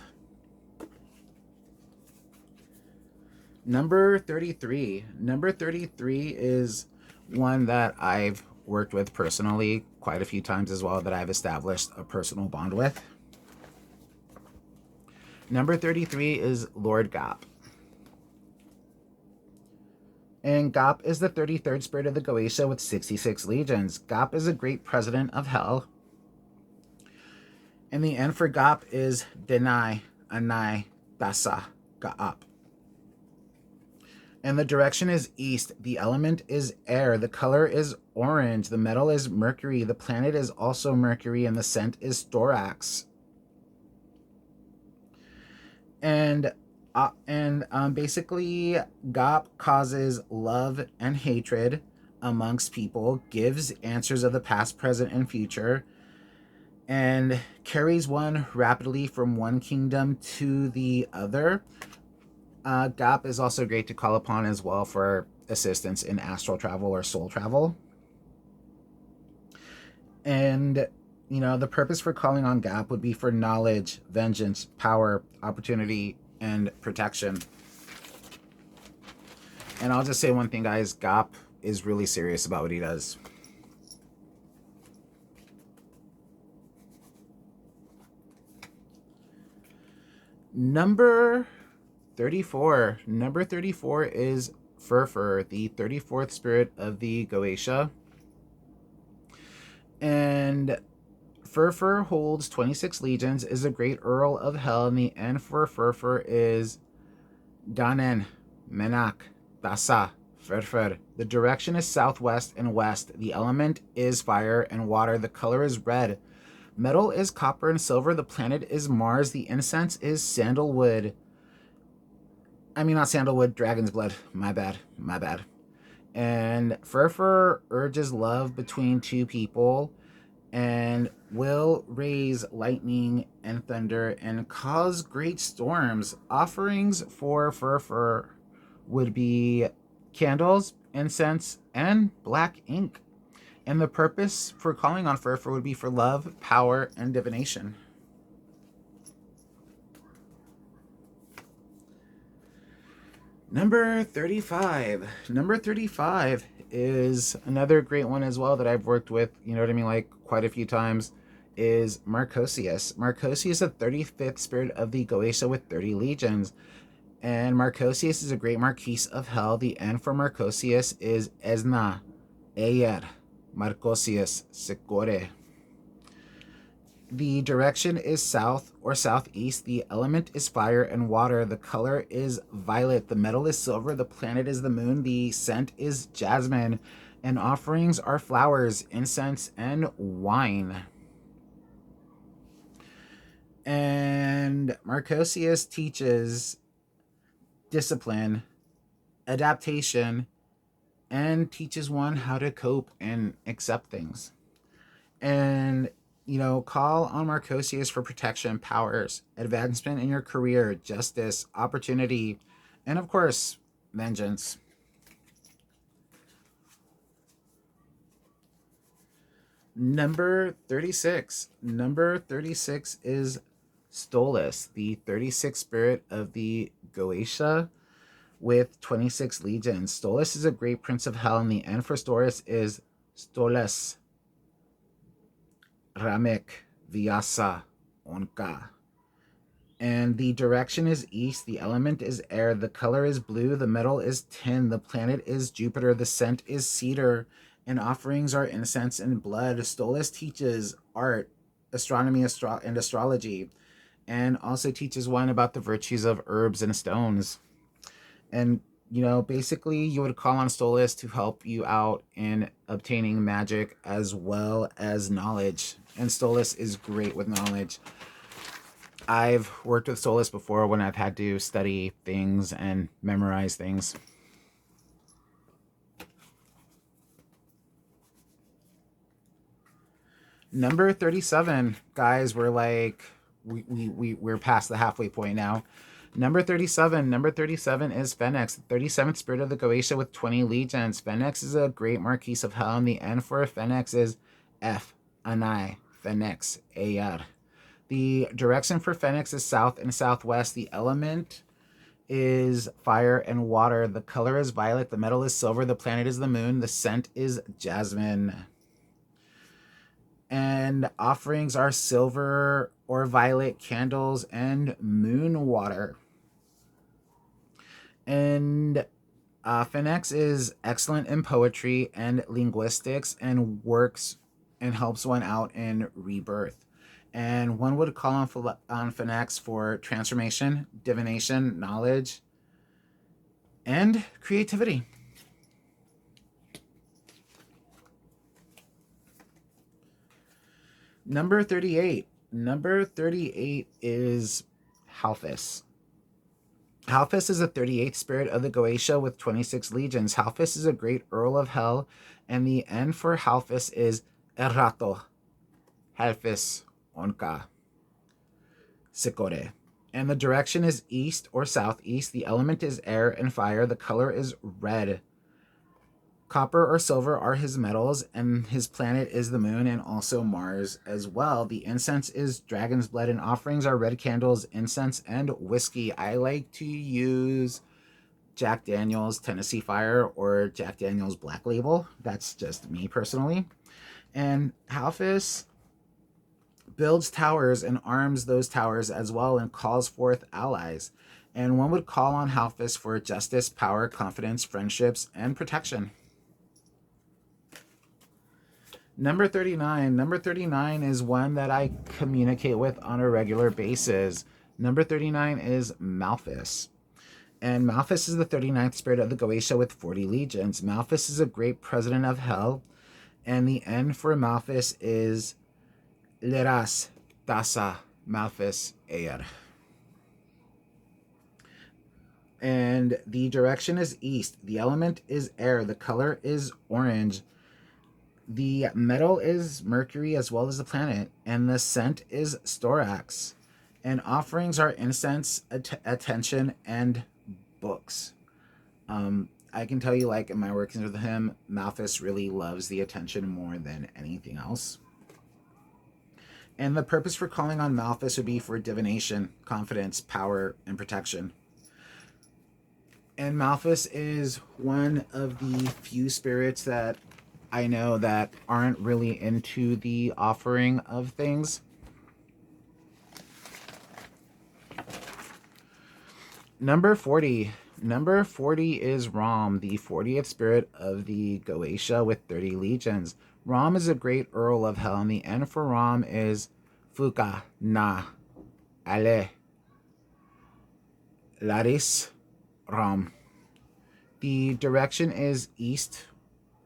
Number 33. Number 33 is one that I've worked with personally quite a few times as well, that I've established a personal bond with. Number 33 is Lord Gop. And Gop is the 33rd spirit of the Goetia with 66 legions. Gop is a great president of hell. And the end for Gop is Denai, Anai, Dasa, Ga'ap. And the direction is east. The element is air. The color is orange. The metal is mercury. The planet is also Mercury, and the scent is Storax. And basically, Gop causes love and hatred amongst people, gives answers of the past, present, and future, and carries one rapidly from one kingdom to the other. Gop is also great to call upon as well for assistance in astral travel or soul travel. And, the purpose for calling on Gop would be for knowledge, vengeance, power, opportunity, and protection. And I'll just say one thing, guys. Gop is really serious about what he does. Number 34. Number 34 is Furfur, the 34th spirit of the Goetia. And Furfur holds 26 legions, is a great Earl of Hell, and the end for Furfur is Danen, Menak, Dasa, Furfur. The direction is southwest and west. The element is fire and water. The color is red. Metal is copper and silver. The planet is Mars. The incense is sandalwood. I mean, not sandalwood, dragon's blood. My bad. And Furfur urges love between two people and will raise lightning and thunder and cause great storms. Offerings for Furfur would be candles, incense, and black ink. And the purpose for calling on Furfur would be for love, power, and divination. Number 35. Number 35 is another great one as well that I've worked with, like quite a few times, is Marcosius. Marcosius is the 35th spirit of the Goetia with 30 legions. And Marcosius is a great Marquise of Hell. The end for Marcosius is Esna, Ayer, Marcosius, Secore. The direction is south or southeast. The element is fire and water. The color is violet. The metal is silver. The planet is the moon. The scent is jasmine. And offerings are flowers, incense, and wine. And Marcosius teaches discipline, adaptation, and teaches one how to cope and accept things. And call on Marcosius for protection, powers, advancement in your career, justice, opportunity, and of course, vengeance. Number 36. Number 36 is Stolas, the 36th spirit of the Goetia with 26 legions. Stolas is a great prince of hell, and the end for Stolas is Stolas, Ramek, Vyasa, Onka. And the direction is east, the element is air, the color is blue, the metal is tin, the planet is Jupiter, the scent is cedar, and offerings are incense and blood. Stolas teaches art, astronomy, and astrology, and also teaches one about the virtues of herbs and stones. And basically, you would call on Stolas to help you out in obtaining magic as well as knowledge. And Stolas is great with knowledge. I've worked with Stolas before when I've had to study things and memorize things. Number 37, guys, we're past the halfway point now. Number 37 is Phoenix, the 37th spirit of the Goetia with 20 legions. Phoenix is a great Marquise of Hell, and the end for Phoenix is F, Anai, Phoenix, Ayar. The direction for Phoenix is south and southwest. The element is fire and water. The color is violet. The metal is silver. The planet is the moon. The scent is jasmine. And offerings are silver or violet candles and moon water. And Phoenix is excellent in poetry and linguistics and works and helps one out in rebirth. And one would call on Phoenix for transformation, divination, knowledge, and creativity. Number 38. Number 38 is Halphus. Halphus is the 38th spirit of the Goetia with 26 legions. Halphus is a great Earl of Hell, and the end for Halphus is Errato. Halphus Onka. Sikore. And the direction is east or southeast. The element is air and fire. The color is red. Copper or silver are his metals, and his planet is the moon and also Mars as well. The incense is dragon's blood, and offerings are red candles, incense, and whiskey. I like to use Jack Daniel's Tennessee Fire or Jack Daniel's Black Label. That's just me personally. And Halphus builds towers and arms those towers as well and calls forth allies. And one would call on Halphus for justice, power, confidence, friendships, and protection. Number 39. Number 39 is one that I communicate with on a regular basis. Number 39 is Malphus. And Malphus is the 39th spirit of the Goetia with 40 legions. Malphus is a great president of hell. And the end for Malphus is Leras Dasa Malphus Eir. And the direction is east. The element is air. The color is orange. The metal is mercury as well as the planet, and the scent is storax. And offerings are incense, attention, and books. I can tell you, like, in my workings with him, Malphus really loves the attention more than anything else. And the purpose for calling on Malphus would be for divination, confidence, power, and protection. And Malphus is one of the few spirits that I know that aren't really into the offering of things. Number 40. Number 40 is Rom, the 40th spirit of the Goetia with 30 legions. Rom is a great Earl of Hell, and the end for Rom is Fuka na Ale Laris Rom. The direction is east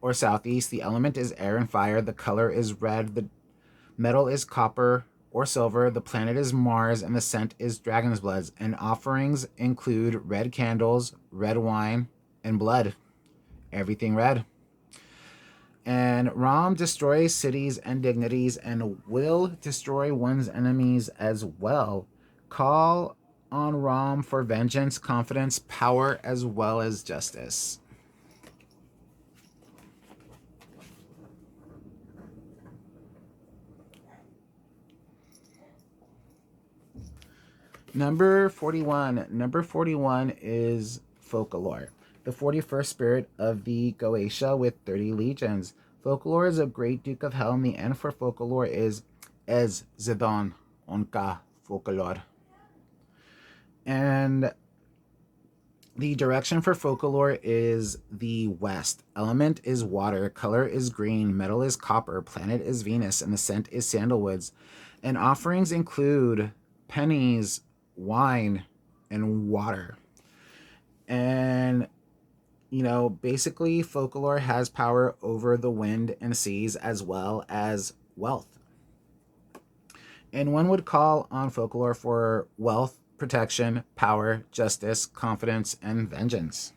or southeast. The element is air and fire. The color is red. The metal is copper or silver. The planet is Mars, and the scent is dragon's blood. And offerings include red candles, red wine, and blood. Everything red. And Ram destroys cities and dignities and will destroy one's enemies as well. Call on Ram for vengeance, confidence, power, as well as justice. Number 41. Number 41 is folklore. The 41st spirit of the Goetia with 30 legions. Folklore is a great Duke of Hell, and the end for folklore is Ez Zidon Onka Folklore. And the direction for folklore is the west. Element is water, color is green, metal is copper, planet is Venus, and the scent is sandalwoods. And offerings include pennies, wine, and water. And basically folklore has power over the wind and seas as well as wealth. And one would call on folklore for wealth, protection, power, justice, confidence, and vengeance.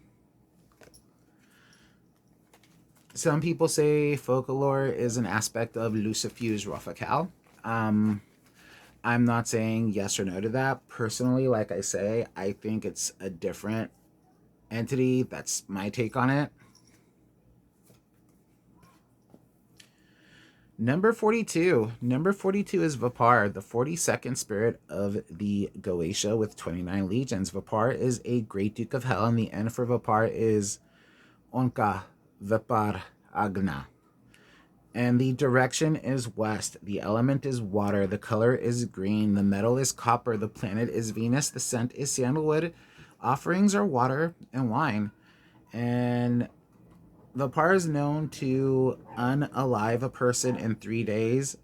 Some people say folklore is an aspect of Lucifuge Rofakal. I'm not saying yes or no to that. Personally, like I say, I think it's a different entity. That's my take on it. Number 42. Number 42 is Vapar, the 42nd spirit of the Goetia with 29 legions. Vapar is a great Duke of Hell, and the end for Vapar is Onka Vapar Agna. And the direction is west. The element is water. The color is green. The metal is copper. The planet is Venus. The scent is sandalwood. Offerings are water and wine. And Vapar is known to unalive a person in 3 days,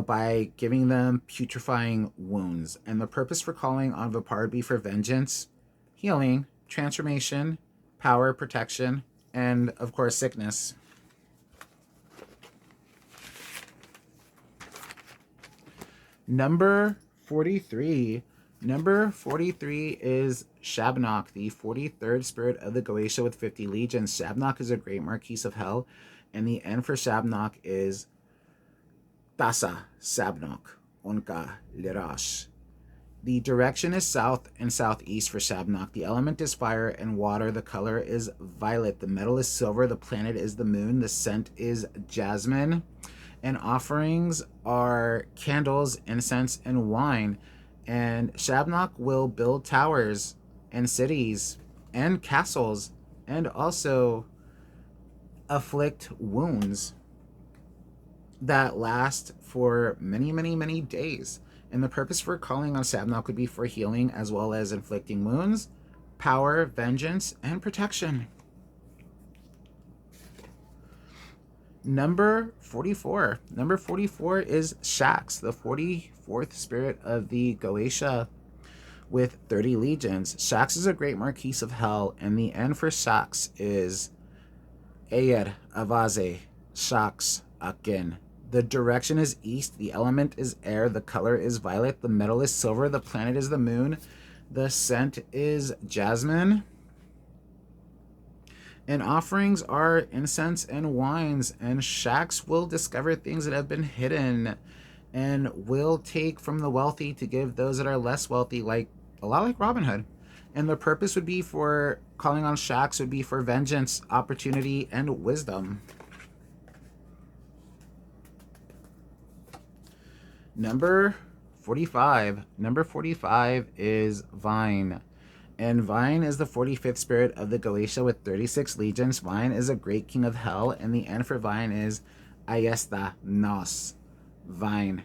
by giving them putrefying wounds. And the purpose for calling on Vapar would be for vengeance, healing, transformation, power, protection, and, of course, sickness. Number 43. Number 43 is Shabnak, the 43rd spirit of the Goetia with 50 legions. Shabnak is a great Marquis of Hell, and the end for Shabnak is Tasa Sabnok Onka Lirash. The direction is south and southeast for Shabnak. The element is fire and water. The color is violet. The metal is silver. The planet is the moon. The scent is jasmine. And offerings are candles, incense, and wine. And Shabnak will build towers and cities and castles and also afflict wounds that last for many, many, many days. And the purpose for calling on Shabnak would be for healing as well as inflicting wounds, power, vengeance, and protection. Number 44. Number 44 is Shax, the 44th spirit of the Goetia with 30 legions. Shax is a great Marquis of Hell, and the end for Shax is Ayer Avaze Shax Akin. The direction is east, the element is air, the color is violet, the metal is silver, the planet is the moon, the scent is jasmine. And offerings are incense and wines, and Shax will discover things that have been hidden and will take from the wealthy to give those that are less wealthy, like a lot like Robin Hood. And the purpose would be for calling on Shax would be for vengeance, opportunity, and wisdom. Number 45. Number 45 is Vine. And Vine is the 45th spirit of the Goetia with 36 legions. Vine is a great king of hell, and the end for Vine is Ayesta Nos. Vine.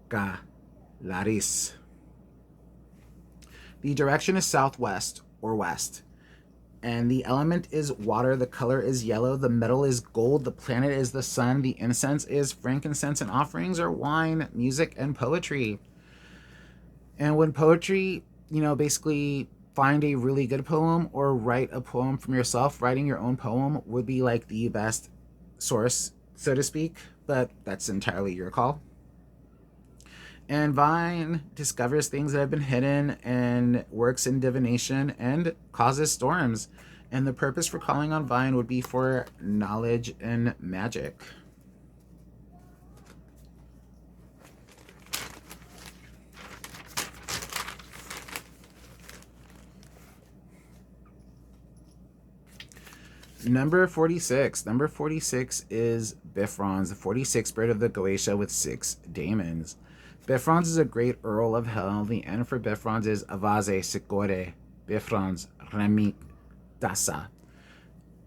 Ga. Laris. The direction is southwest or west. And the element is water, the color is yellow, the metal is gold, the planet is the sun, the incense is frankincense, and offerings are wine, music, and poetry. And when poetry, basically find a really good poem or write a poem from yourself, writing your own poem would be like the best source, so to speak, but that's entirely your call. And Vine discovers things that have been hidden and works in divination and causes storms. And the purpose for calling on Vine would be for knowledge and magic. Number 46. Number 46 is Bifrons, the 46th spirit of the Goetia with 6 daemons. Bifrons is a great Earl of Hell. The end for Bifrons is Avaze, Sikore, Bifrons, Remik, Dasa.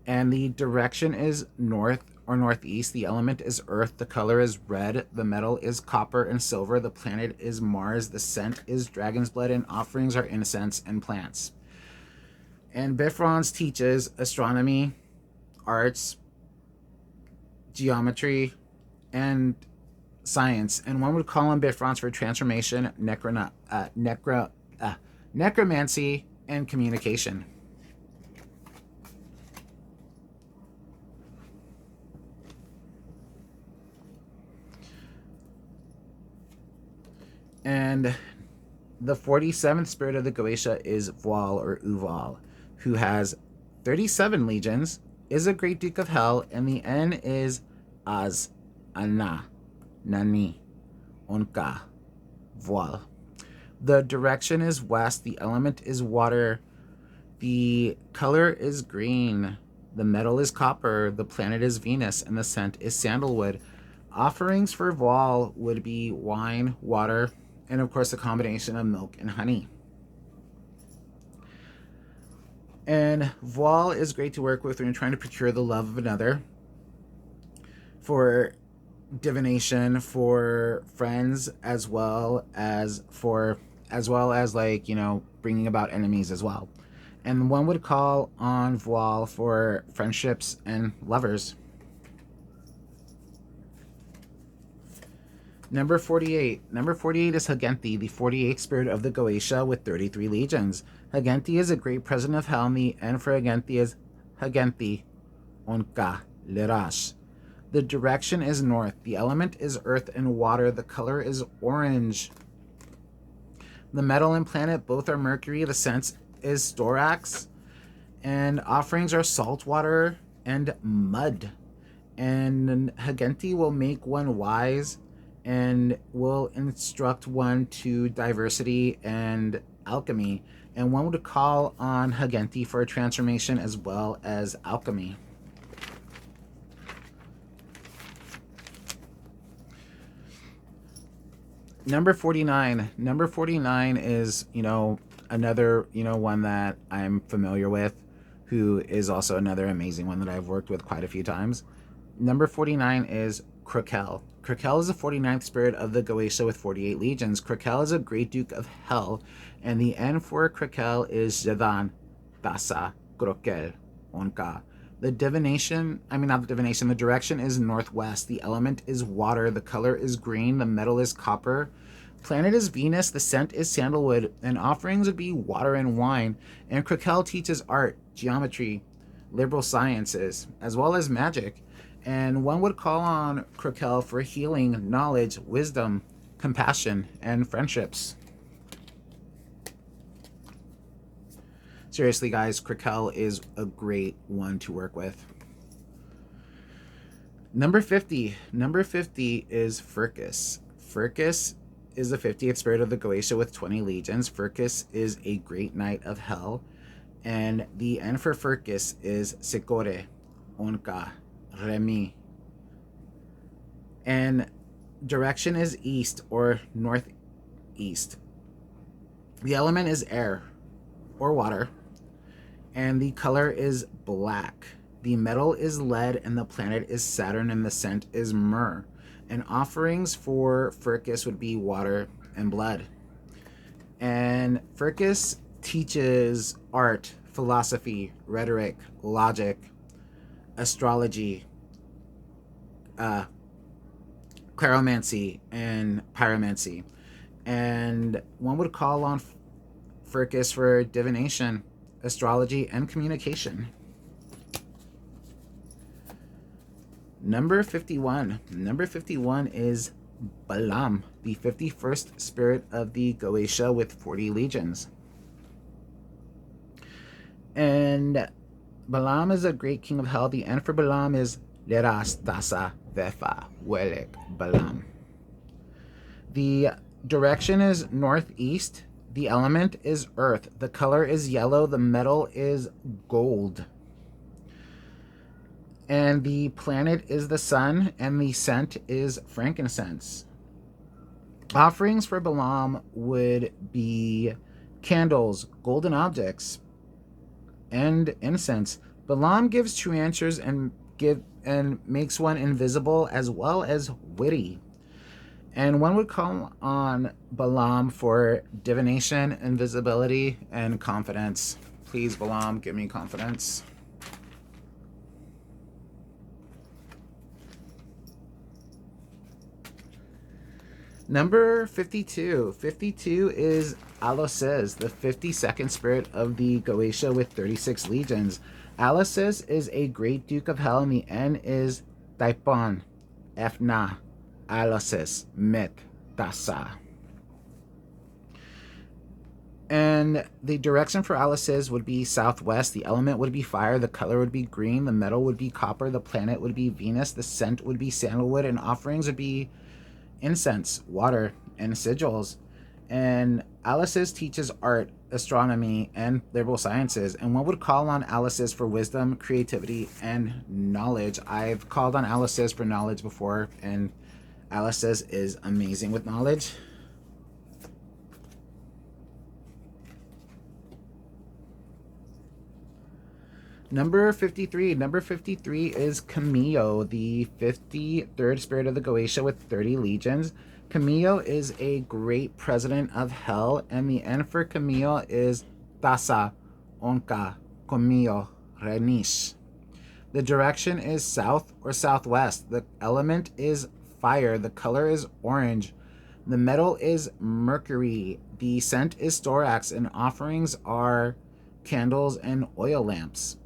And the direction is north or northeast. The element is earth. The color is red. The metal is copper and silver. The planet is Mars. The scent is dragon's blood. And offerings are incense and plants. And Bifrons teaches astronomy, arts, geometry, and science. And one would call on Bifrons for transformation, necromancy, and communication. And the 47th spirit of the Goetia is Voal or Uval, who has 37 legions, is a great duke of hell, and the N is Az, Anna, Nani, Onka, Voal. The direction is west, the element is water, the color is green, the metal is copper, the planet is Venus, and the scent is sandalwood. Offerings for Voal would be wine, water, and of course a combination of milk and honey. And Voal is great to work with when you're trying to procure the love of another, for divination, for friends, as well as like, you know, bringing about enemies as well. And one would call on Voal for friendships and lovers. Number 48. Number 48 is Hagenti, the 48th spirit of the Goetia with 33 legions. Hagenti is a great president of hell, and the N for Hagenti is Hagenti, Onka, Lirash. The direction is north. The element is earth and water. The color is orange. The metal and planet both are Mercury. The scent is Storax. And offerings are salt water and mud. And Hagenti will make one wise and will instruct one to diversity and alchemy. And one would call on Hagenti for a transformation as well as alchemy. Number 49. Number 49 is, another, one that I'm familiar with, who is also another amazing one that I've worked with quite a few times. Number 49 is Krakel. Krakel is the 49th spirit of the Goetia with 48 legions. Krakel is a great duke of hell, and the N for Krakel is Jadan, Dasa, Krokel, Onka. The direction is northwest. The element is water. The color is green. The metal is copper. Planet is Venus. The scent is sandalwood. And offerings would be water and wine. And Krakel teaches art, geometry, liberal sciences, as well as magic. And one would call on Krakel for healing, knowledge, wisdom, compassion, and friendships. Seriously, guys, Krakel is a great one to work with. Number 50. Number 50 is Furcus. Furcus is the 50th spirit of the Goetia with 20 legions. Furcus is a great knight of hell. And the N for Furcus is Sikore, Onka, Remi. And direction is east or northeast. The element is air or water. And the color is black. The metal is lead, and the planet is Saturn, and the scent is myrrh. And offerings for Furcus would be water and blood. And Furcus teaches art, philosophy, rhetoric, logic, astrology, claromancy, and pyromancy. And one would call on Furcus for divination, astrology, and communication. Number 51. Number 51 is Balam, the 51st spirit of the Goetia with 40 legions. And Balaam is a great king of hell. The end for Balaam is Leras Tasa Vefa Welek Balaam. The direction is northeast. The element is earth. The color is yellow. The metal is gold. And the planet is the sun, and the scent is frankincense. Offerings for Balaam would be candles, golden objects, and incense. Balaam gives true answers and makes one invisible as well as witty. And one would call on Balaam for divination, invisibility, and confidence. Please, Balaam, give me confidence. Number 52. 52 is Alosis, the 52nd spirit of the Goetia with 36 legions. Alosis is a great duke of hell, and the N is Taipon, Efna, Alosis, Mit, Tasa. And the direction for Alosis would be southwest. The element would be fire. The color would be green. The metal would be copper. The planet would be Venus. The scent would be sandalwood. And offerings would be incense, water, and sigils. And Alosis teaches art, astronomy, and liberal sciences. And one would call on Alosis for wisdom, creativity, and knowledge. I've called on Alosis for knowledge before, and Alosis is amazing with knowledge. Number 53. Number 53 is Camillo, the 53rd spirit of the Goetia with 30 legions. Camillo is a great president of hell, and the end for Camillo is Tasa, Onka, Camillo, Renish. The direction is south or southwest. The element is fire. The color is orange. The metal is mercury. The scent is storax, and offerings are candles and oil lamps.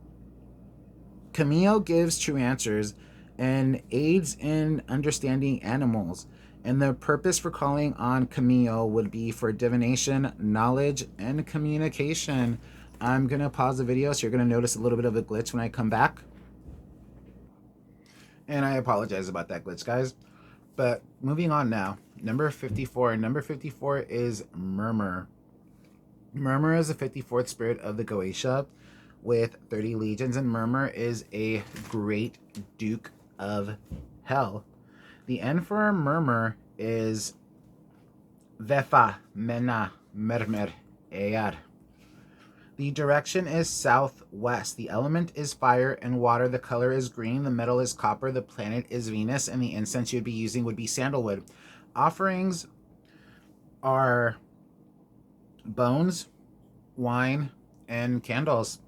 Camillo gives true answers and aids in understanding animals. And the purpose for calling on Camillo would be for divination, knowledge, and communication. I'm going to pause the video so you're going to notice a little bit of a glitch when I come back. And I apologize about that glitch, guys. But moving on now. Number 54. Number 54 is Murmur. Murmur is the 54th spirit of the Goetia with 30 legions, and Murmur is a great duke of hell. The end for Murmur is Vefa, Mena, Mermer, Eyar. The direction is southwest. The element is fire and water. The color is green. The metal is copper. The planet is Venus, and the incense you'd be using would be sandalwood. Offerings are bones, wine, and candles.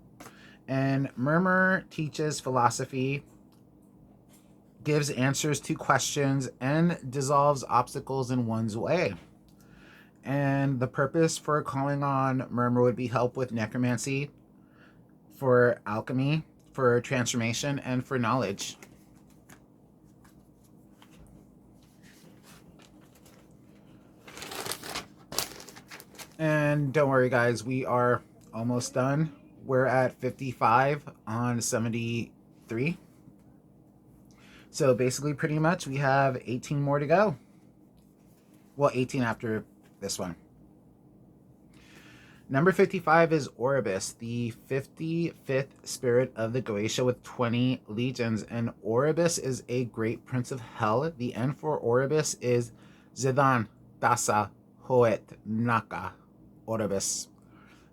And Murmur teaches philosophy, gives answers to questions, and dissolves obstacles in one's way. And the purpose for calling on Murmur would be help with necromancy, for alchemy, for transformation, and for knowledge. And don't worry, guys, we are almost done. We're at 55 on 73. So basically, pretty much, we have 18 more to go. Well, 18 after this one. Number 55 is Oribus, the 55th spirit of the Goetia with 20 legions. And Oribus is a great prince of hell. The end for Oribus is Zidan, Tasa, Hoet, Naka, Oribus.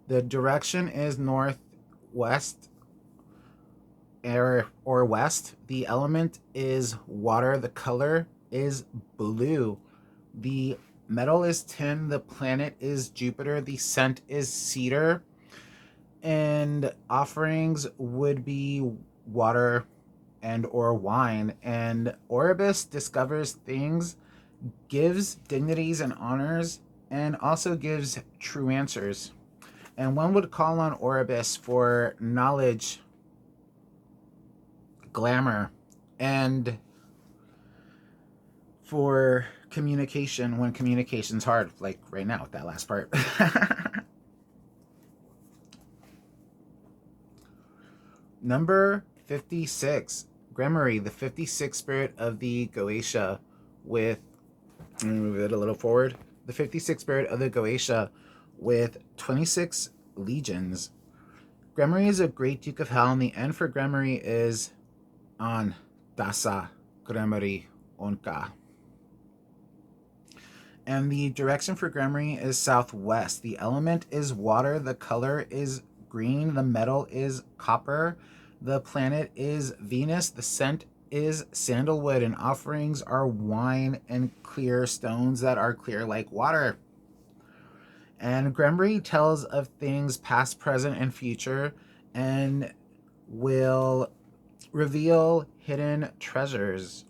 The direction is northwest or west. The element is water. The color is blue. The metal is tin. The planet is Jupiter. The scent is cedar. And offerings would be water and or wine. And Oribus discovers things, gives dignities and honors, and also gives true answers. And one would call on Oribus for knowledge, glamour, and for communication when communication's hard, like right now with that last part. Number 56, Gremory, the 56th spirit of the Goetia with, let me move it a little forward, the 56th spirit of the Goetia with 26 legions. Gremory is a great Duke of Hell, and the end for Gremory is on Dasa Gremory Onka. And the direction for Gremory is southwest. The element is water. The color is green. The metal is copper. The planet is Venus. The scent is sandalwood. And offerings are wine and clear stones that are clear like water. And Gremory tells of things past, present, and future, and will reveal hidden treasures.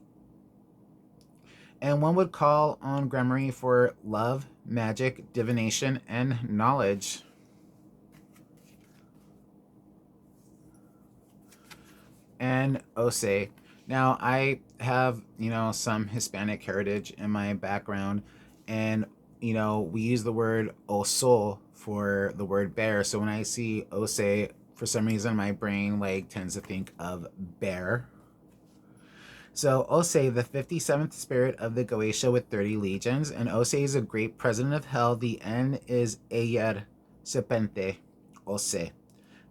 And one would call on Gremory for love, magic, divination, and knowledge. And Ose. Now, I have, some Hispanic heritage in my background, and, we use the word oso for the word bear. So when I see Ose, for some reason, my brain, tends to think of bear. So Ose, the 57th spirit of the Goetia with 30 legions, and Ose is a great president of hell. The N is Ayer Serpente, Ose.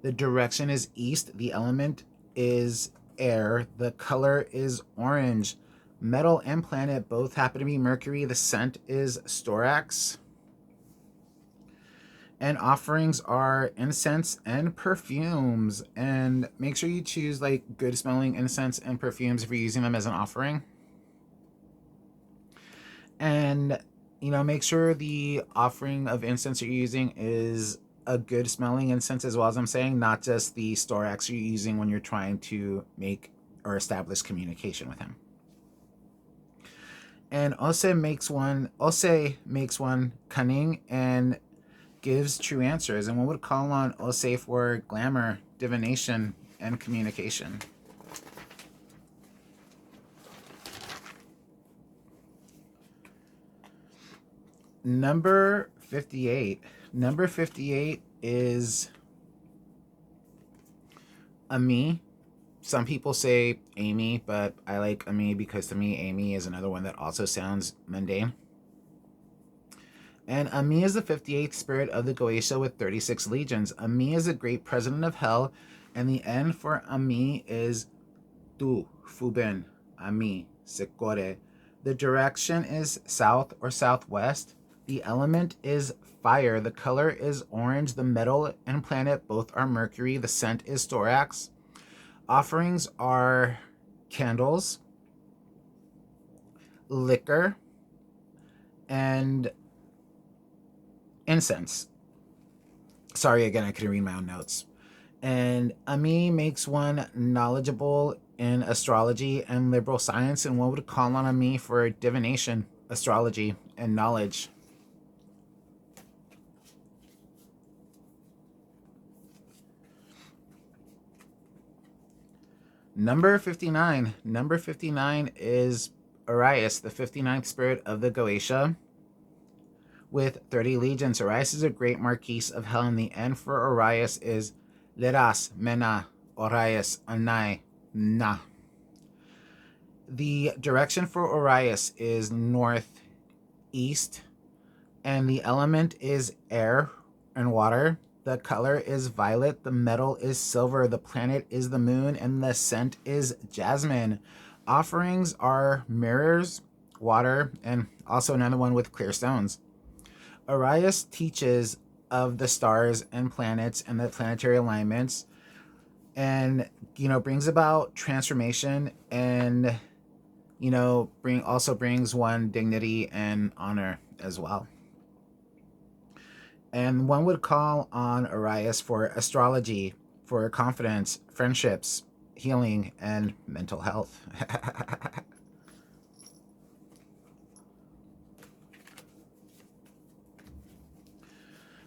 The direction is east. The element is air. The color is orange. Metal and planet both happen to be Mercury. The scent is Storax. And offerings are incense and perfumes. And make sure you choose good smelling incense and perfumes if you're using them as an offering. And, make sure the offering of incense you're using is a good smelling incense as well, as I'm saying, not just the Storax you're using when you're trying to make or establish communication with him. And Ose makes one cunning and gives true answers, and one would call on Ose for glamour, divination, and communication. Number 58. Number 58 is Ami. Some people say Amy, but I like Ami because to me, Amy is another one that also sounds mundane. And Ami is the 58th spirit of the Goetia with 36 legions. Ami is a great president of hell, and the end for Ami is Tu, Fuben, Ami, Sekore. The direction is south or southwest. The element is fire. The color is orange. The metal and planet both are Mercury. The scent is Storax. Offerings are candles, liquor, and incense. Sorry, again, I couldn't read my own notes. And Ami makes one knowledgeable in astrology and liberal science, and one would call on Ami for divination, astrology, and knowledge. Number 59. Number 59 is Arias, the 59th spirit of the Goetia with 30 legions. Arias is a great marquise of hell, and the end for Arias is Leras, Mena, Arias, Anai, Na. The direction for Arias is northeast, and the element is air and water. The color is violet. The metal is silver. The planet is the moon, and the scent is jasmine. Offerings are mirrors, water, and also another one with clear stones. Arias teaches of the stars and planets and the planetary alignments, and brings about transformation, and brings one dignity and honor as well. And one would call on Arias for astrology, for confidence, friendships, healing, and mental health.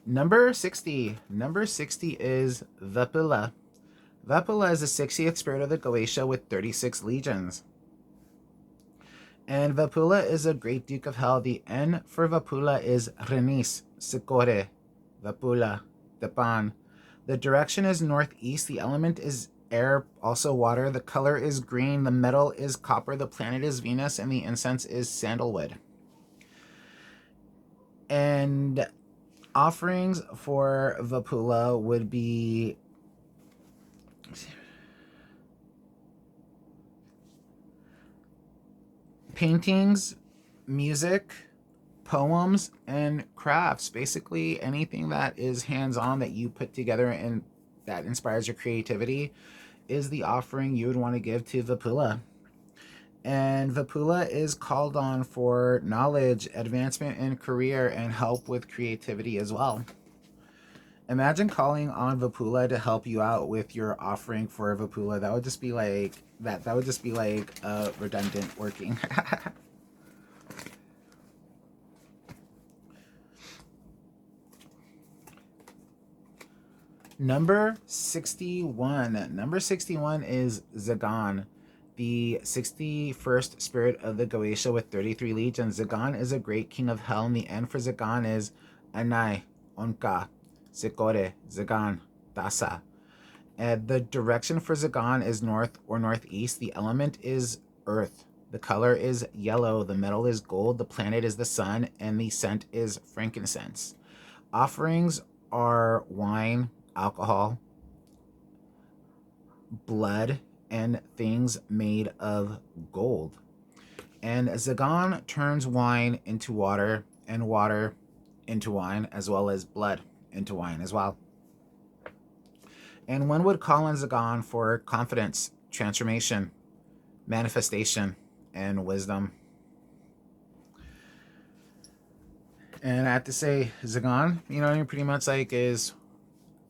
Number 60. Number 60 is Vapula. Vapula is the 60th spirit of the Goetia with 36 legions. And Vapula is a great Duke of Hell. The N for Vapula is Renis, Sikore, Vapula, Depan. The direction is northeast. The element is air, also water. The color is green. The metal is copper. The planet is Venus. And the incense is sandalwood. And offerings for Vapula would be paintings, music, poems, and crafts. Basically, anything that is hands-on that you put together and that inspires your creativity is the offering you would want to give to Vapula. And Vapula is called on for knowledge, advancement in career, and help with creativity as well. Imagine calling on Vapula to help you out with your offering for Vapula. That would just be like that would just be like redundant working. Number 61. Number 61 is Zagan, the 61st spirit of the Goetia with 33 legions. Zagan is a great king of hell, and the end for Zagan is Anai, Onka, Sikore, Zagan, Dasa. And the direction for Zagan is north or northeast. The element is earth. The color is yellow. The metal is gold. The planet is the sun. And the scent is frankincense. Offerings are wine, alcohol, blood, and things made of gold. And Zagan turns wine into water and water into wine, as well as blood into wine as well. And one would call on Zagan for confidence, transformation, manifestation, and wisdom. And I have to say, Zagan, pretty much like is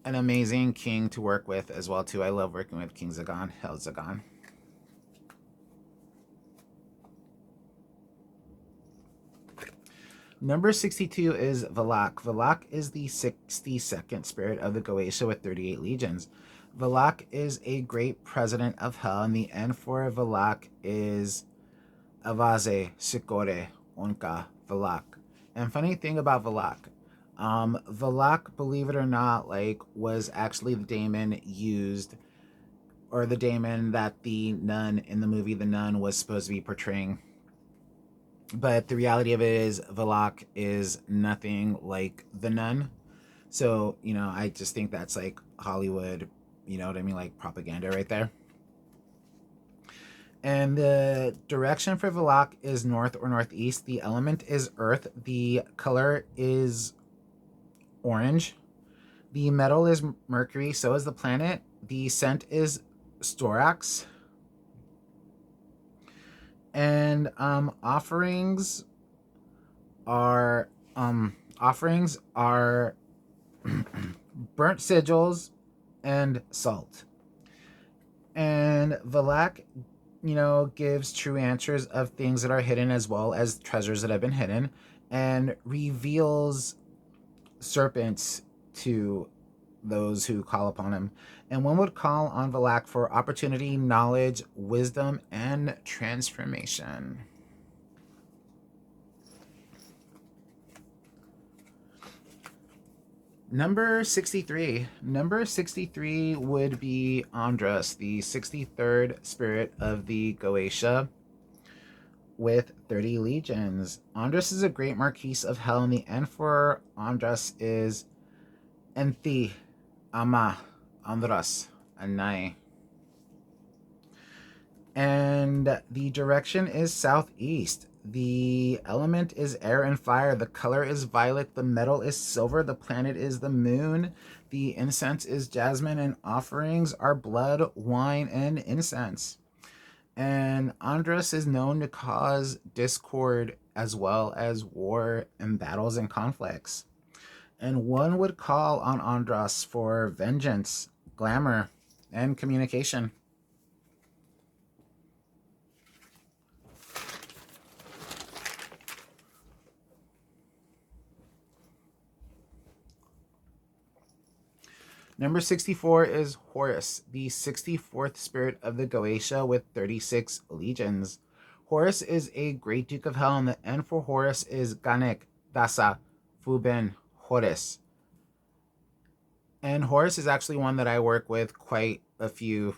an amazing king to work with as well too. I love working with King Zagan. Hell, Zagan. Number 62 is Valak. Valak is the 62nd spirit of the Goetia with 38 legions. Valak is a great president of hell, and the end for Valak is Avaze, Sikore, Onka, Valak. And funny thing about Valak, Valak, believe it or not, was actually the daemon used, or the daemon that the nun in the movie The Nun was supposed to be portraying. But the reality of it is Valak is nothing like the nun. So, I just think that's like Hollywood, like propaganda right there. And the direction for Valak is north or northeast. The element is earth. The color is orange. The metal is mercury. So is the planet. The scent is storax. And offerings are burnt sigils and salt. And Valak, gives true answers of things that are hidden as well as treasures that have been hidden, and reveals serpents to those who call upon him. And one would call on Valak for opportunity, knowledge, wisdom, and transformation. Number 63. Number 63 would be Andras, the 63rd spirit of the Goetia with 30 legions. Andras is a great marquise of hell, and the end for Andras is Enthi, Ama, Andras, Anai. And the direction is southeast. The element is air and fire. The color is violet. The metal is silver. The planet is the moon. The incense is jasmine, and offerings are blood, wine, and incense. And Andras is known to cause discord as well as war and battles and conflicts. And one would call on Andras for vengeance, glamour, and communication. Number 64 is Horus, the 64th spirit of the Goetia with 36 legions. Horus is a great duke of hell, and the end for Horus is Ganek, Dasa, Fuben, Horus. And Horus is actually one that I work with quite a few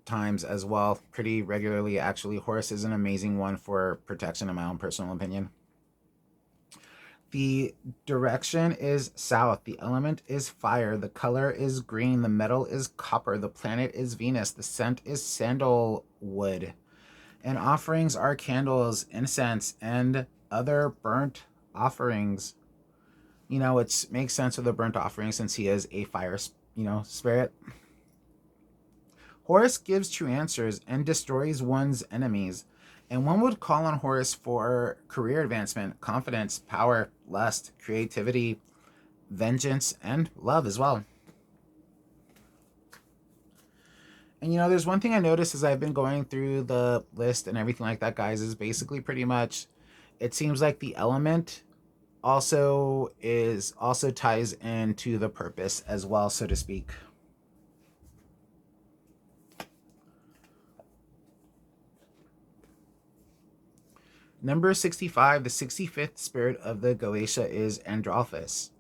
times as well, pretty regularly actually. Horus is an amazing one for protection, in my own personal opinion. The direction is south. The element is fire. The color is green. The metal is copper. The planet is Venus. The scent is sandalwood. And offerings are candles, incense, and other burnt offerings. It makes sense with the burnt offering since he is a fire, spirit. Horus gives true answers and destroys one's enemies. And one would call on Horus for career advancement, confidence, power, lust, creativity, vengeance, and love as well. And there's one thing I noticed as I've been going through the list and everything like that, guys, is basically pretty much it seems like the element also ties into the purpose as well, so to speak. Number 65, the 65th spirit of the Goetia is Androphus.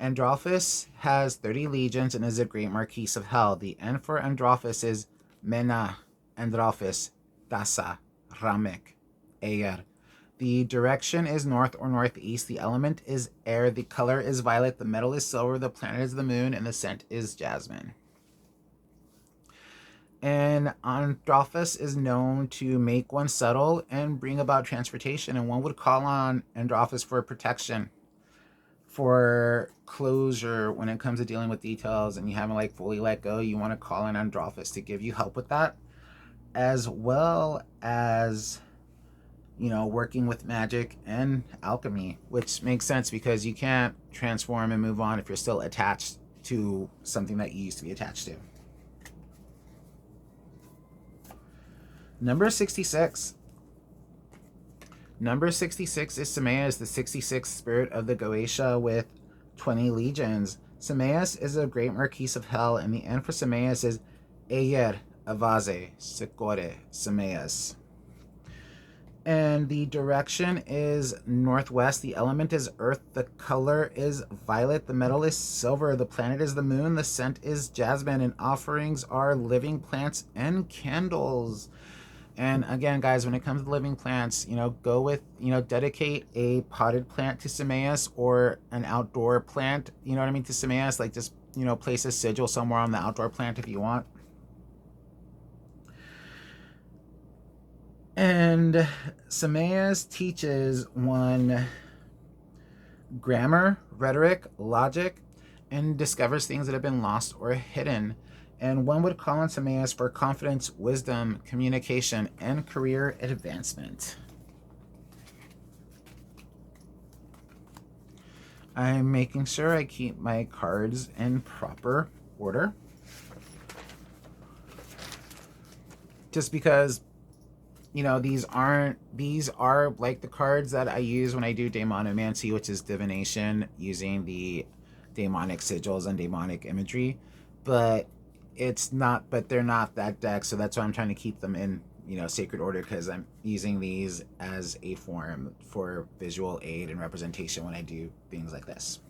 Androphus has 30 legions and is a great marquis of hell. The N for Androphus is Mena, Androphus, Dasa, Ramek, Eyer. The direction is north or northeast. The element is air. The color is violet. The metal is silver. The planet is the moon. And the scent is jasmine. And Androphus is known to make one subtle and bring about transportation. And one would call on Androphus for protection, for closure when it comes to dealing with details and you haven't fully let go. You want to call on Androphus to give you help with that, as well as working with magic and alchemy, which makes sense because you can't transform and move on if you're still attached to something that you used to be attached to. Number 66. Number 66 is Samaeus, the 66th spirit of the Goetia with 20 legions. Samaeus is a great marquis of hell, and the N for Samaeus is Eyer, Avaze, Secore, Samaeus. And the direction is northwest. The element is earth. The color is violet. The metal is silver. The planet is the moon. The scent is jasmine. And offerings are living plants and candles. And again, guys, when it comes to living plants, go with, dedicate a potted plant to Samaeus or an outdoor plant, to Samaeus. Just, place a sigil somewhere on the outdoor plant if you want. And Samaeus teaches one grammar, rhetoric, logic, and discovers things that have been lost or hidden. And one would call on Samaeus for confidence, wisdom, communication, and career advancement. I'm making sure I keep my cards in proper order. Just because these are like the cards that I use when I do daemonomancy, which is divination using the demonic sigils and demonic imagery, but they're not that deck, so that's why I'm trying to keep them in sacred order, because I'm using these as a form for visual aid and representation when I do things like this.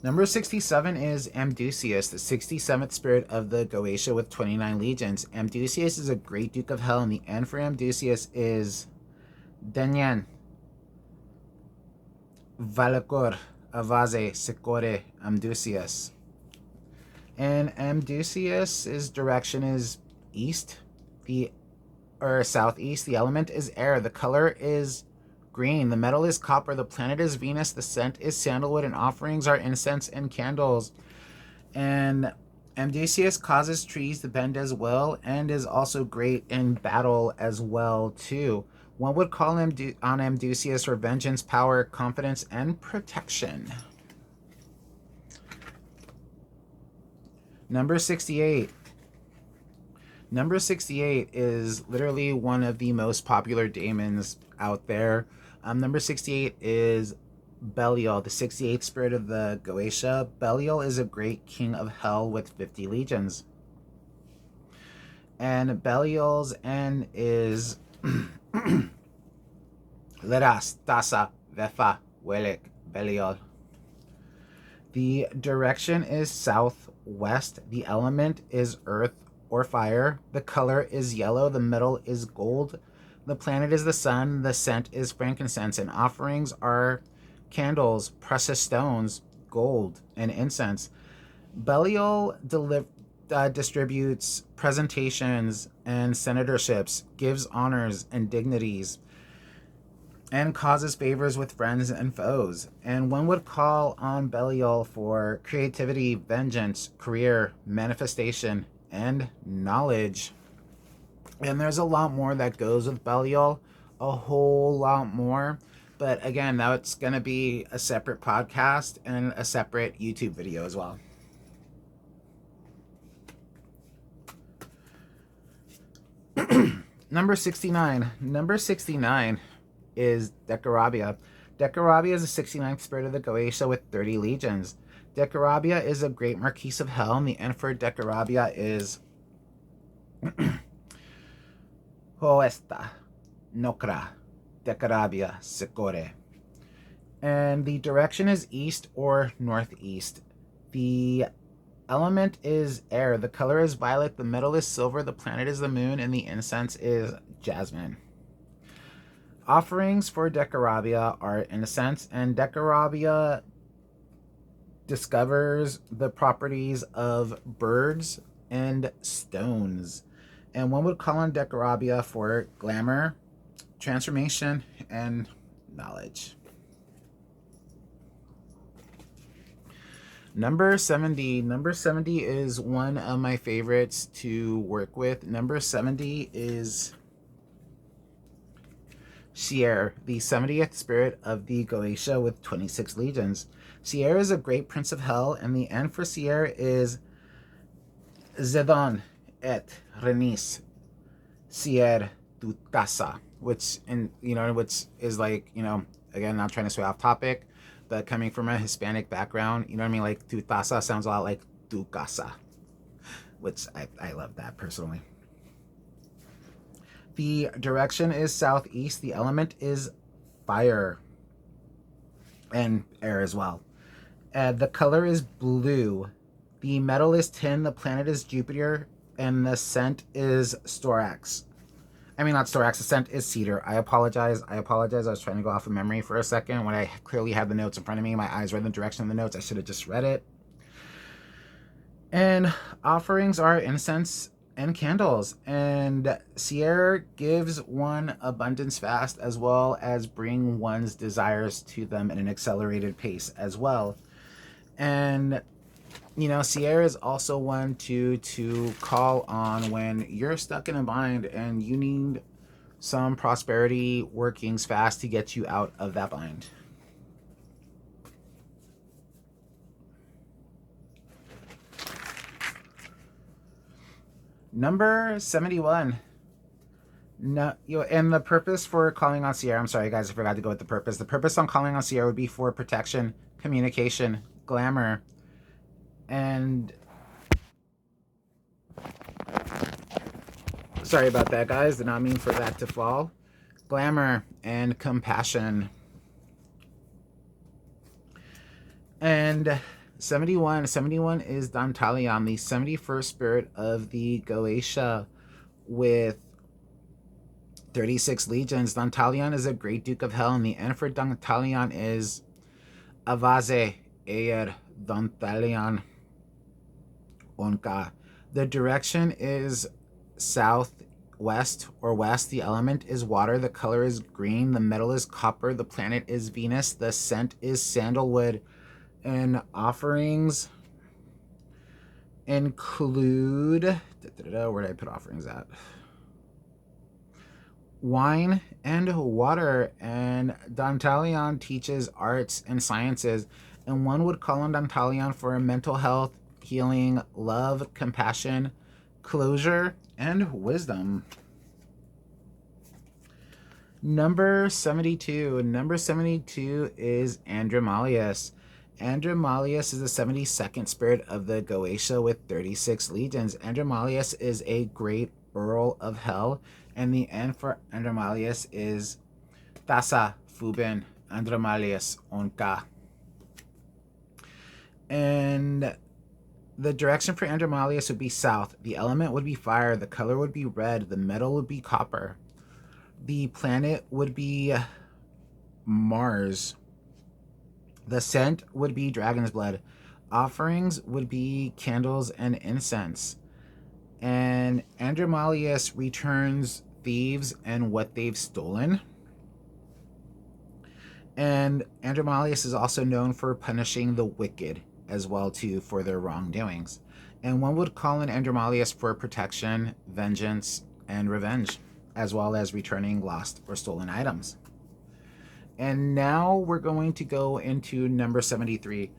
Number 67 is Amdusias, the 67th spirit of the Goetia with 29 legions. Amdusias is a great duke of hell, and the N for Amdusias is Denyan, Valakor, Avaze, Secore, Amdusias. And Amdusias' direction is east, southeast. The element is air. The color is green. The metal is copper. The planet is Venus. The scent is sandalwood, and offerings are incense and candles. And Amdusias causes trees to bend as well, and is also great in battle as well too. One would call on Amdusias for vengeance, power, confidence, and protection. Number 68. Number 68 is literally one of the most popular daemons out there. Number 68 is Belial, the 68th spirit of the Goetia. Belial is a great king of hell with 50 legions. And Belial's N is Leras, Tasa, Vefa, Welek, Belial. The direction is southwest. The element is earth. or fire. The color is yellow. The metal is gold. The planet is the sun. The scent is frankincense. And offerings are candles, precious stones, gold, and incense. Belial distributes presentations and senatorships, gives honors and dignities, and causes favors with friends and foes. And one would call on Belial for creativity, vengeance, career, manifestation, and knowledge. And there's a lot more that goes with Belial, a whole lot more. But again, that's going to be a separate podcast and a separate YouTube video as well. Number 69. Number 69 is Decarabia. Decarabia is the 69th spirit of the Goetia with 30 legions. Decarabia is a great Marquise of Hell, and the N for Decarabia is Hoesta, Nokra, Decarabia, Secore. And the direction is east or northeast. The element is air. The color is violet. The metal is silver. The planet is the moon. And the incense is jasmine. Offerings for Decarabia are incense. And Decarabia discovers the properties of birds and stones. And one would call on Decarabia for glamour, transformation, and knowledge. Number 70. Number 70 is one of my favorites to work with. Number 70 is Sierre, the 70th spirit of the Goetia with 26 legions. Sierre is a great prince of hell, and the N for Sierre is Zedon et Renis Sierre tu casa, which is like, again, not trying to sway off topic, but coming from a Hispanic background, you know what I mean? Like, tu taza sounds a lot like tu casa, which I love that personally. The direction is southeast. The element is fire and air as well. The color is blue. The metal is tin. The planet is Jupiter. And the scent is Storax. I mean, not Storax. The scent is cedar. I apologize. I was trying to go off of memory for a second when I clearly had the notes in front of me. My eyes read the direction of the notes. I should have just read it. And offerings are incense and candles. And Sierra gives one abundance fast, as well as bring one's desires to them in an accelerated pace as well. And Sierra is also one to call on when you're stuck in a bind and you need some prosperity workings fast to get you out of that bind. Number 71. And the purpose for calling on Sierra, I'm sorry guys, I forgot to go with the purpose. The purpose on calling on Sierra would be for protection, communication, glamour, and sorry about that, guys. Did not mean for that to fall. Glamour and compassion. And 71 is Dantalion, the 71st spirit of the Goetia with 36 legions. Dantalion is a great duke of hell, and the N for Dantalion is Avaze Eir Dantalion Onka. The direction is southwest or west. The element is water. The color is green. The metal is copper. The planet is Venus. The scent is sandalwood. And offerings include... Where did I put offerings at? Wine and water. And Dantalion teaches arts and sciences. And one would call on Dantalion for mental health, healing, love, compassion, closure, and wisdom. Number 72. Number 72 is Andromalius. Andromalius is the 72nd spirit of the Goetia with 36 legions. Andromalius is a great Earl of Hell, and the N for Andromalius is Tasa Fubin Andromalius Onka. And The direction for Andromalius would be south. The element would be fire. The color would be red. The metal would be copper. The planet would be Mars. The scent would be dragon's blood. Offerings would be candles and incense. And Andromalius returns thieves and what they've stolen. And Andromalius is also known for punishing the wicked as well too for their wrongdoings. And one would call on Andromalius for protection, vengeance, and revenge, as well as returning lost or stolen items. And now we're going to go into number 73.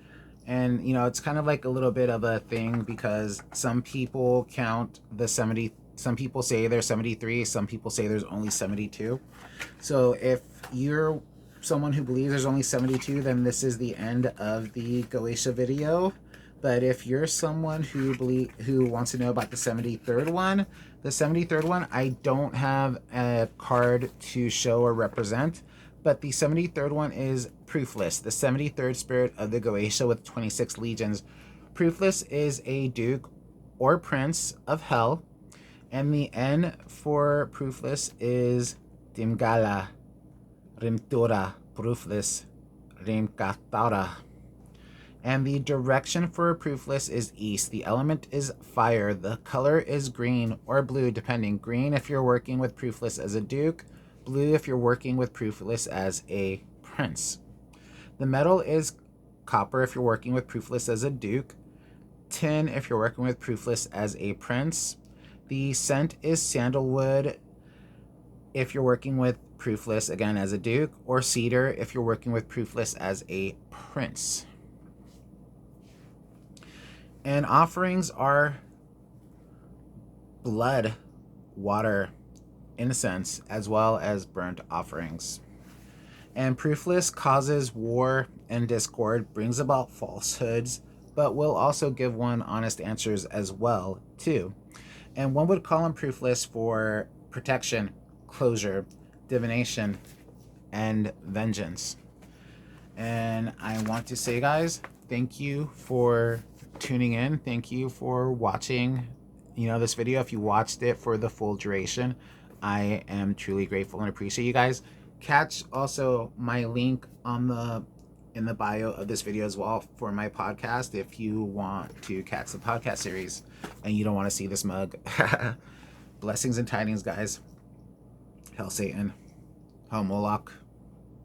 And, it's kind of like a little bit of a thing because some people count the 70. Some people say there's 73. Some people say there's only 72. So if you're someone who believes there's only 72, then this is the end of the Goetia video. But if you're someone who wants to know about the 73rd one, I don't have a card to show or represent. But the 73rd one is Proofless, the 73rd spirit of the Goetia with 26 legions. Proofless is a duke or prince of hell. And the N for Proofless is Dimgala, Rimtura, Proofless, Rimkatara. And the direction for Proofless is east. The element is fire. The color is green or blue, depending. Green if you're working with Proofless as a duke. Blue if you're working with Proofless as a prince. The metal is copper if you're working with Proofless as a duke. Tin if you're working with Proofless as a prince. The scent is sandalwood if you're working with Proofless, again, as a duke. Or cedar if you're working with Proofless as a prince. And offerings are blood, water, incense, as well as burnt offerings. And Proofless causes war and discord, brings about falsehoods, but will also give one honest answers as well too. And one would call him Proofless for protection, closure, divination, and vengeance. And I want to say, guys, thank you for tuning in. Thank you for watching this video. If you watched it for the full duration, I am truly grateful and appreciate you guys. Catch also my link in the bio of this video as well for my podcast if you want to catch the podcast series and you don't want to see this mug. Blessings and tidings, guys. Hail Satan. Hail Moloch.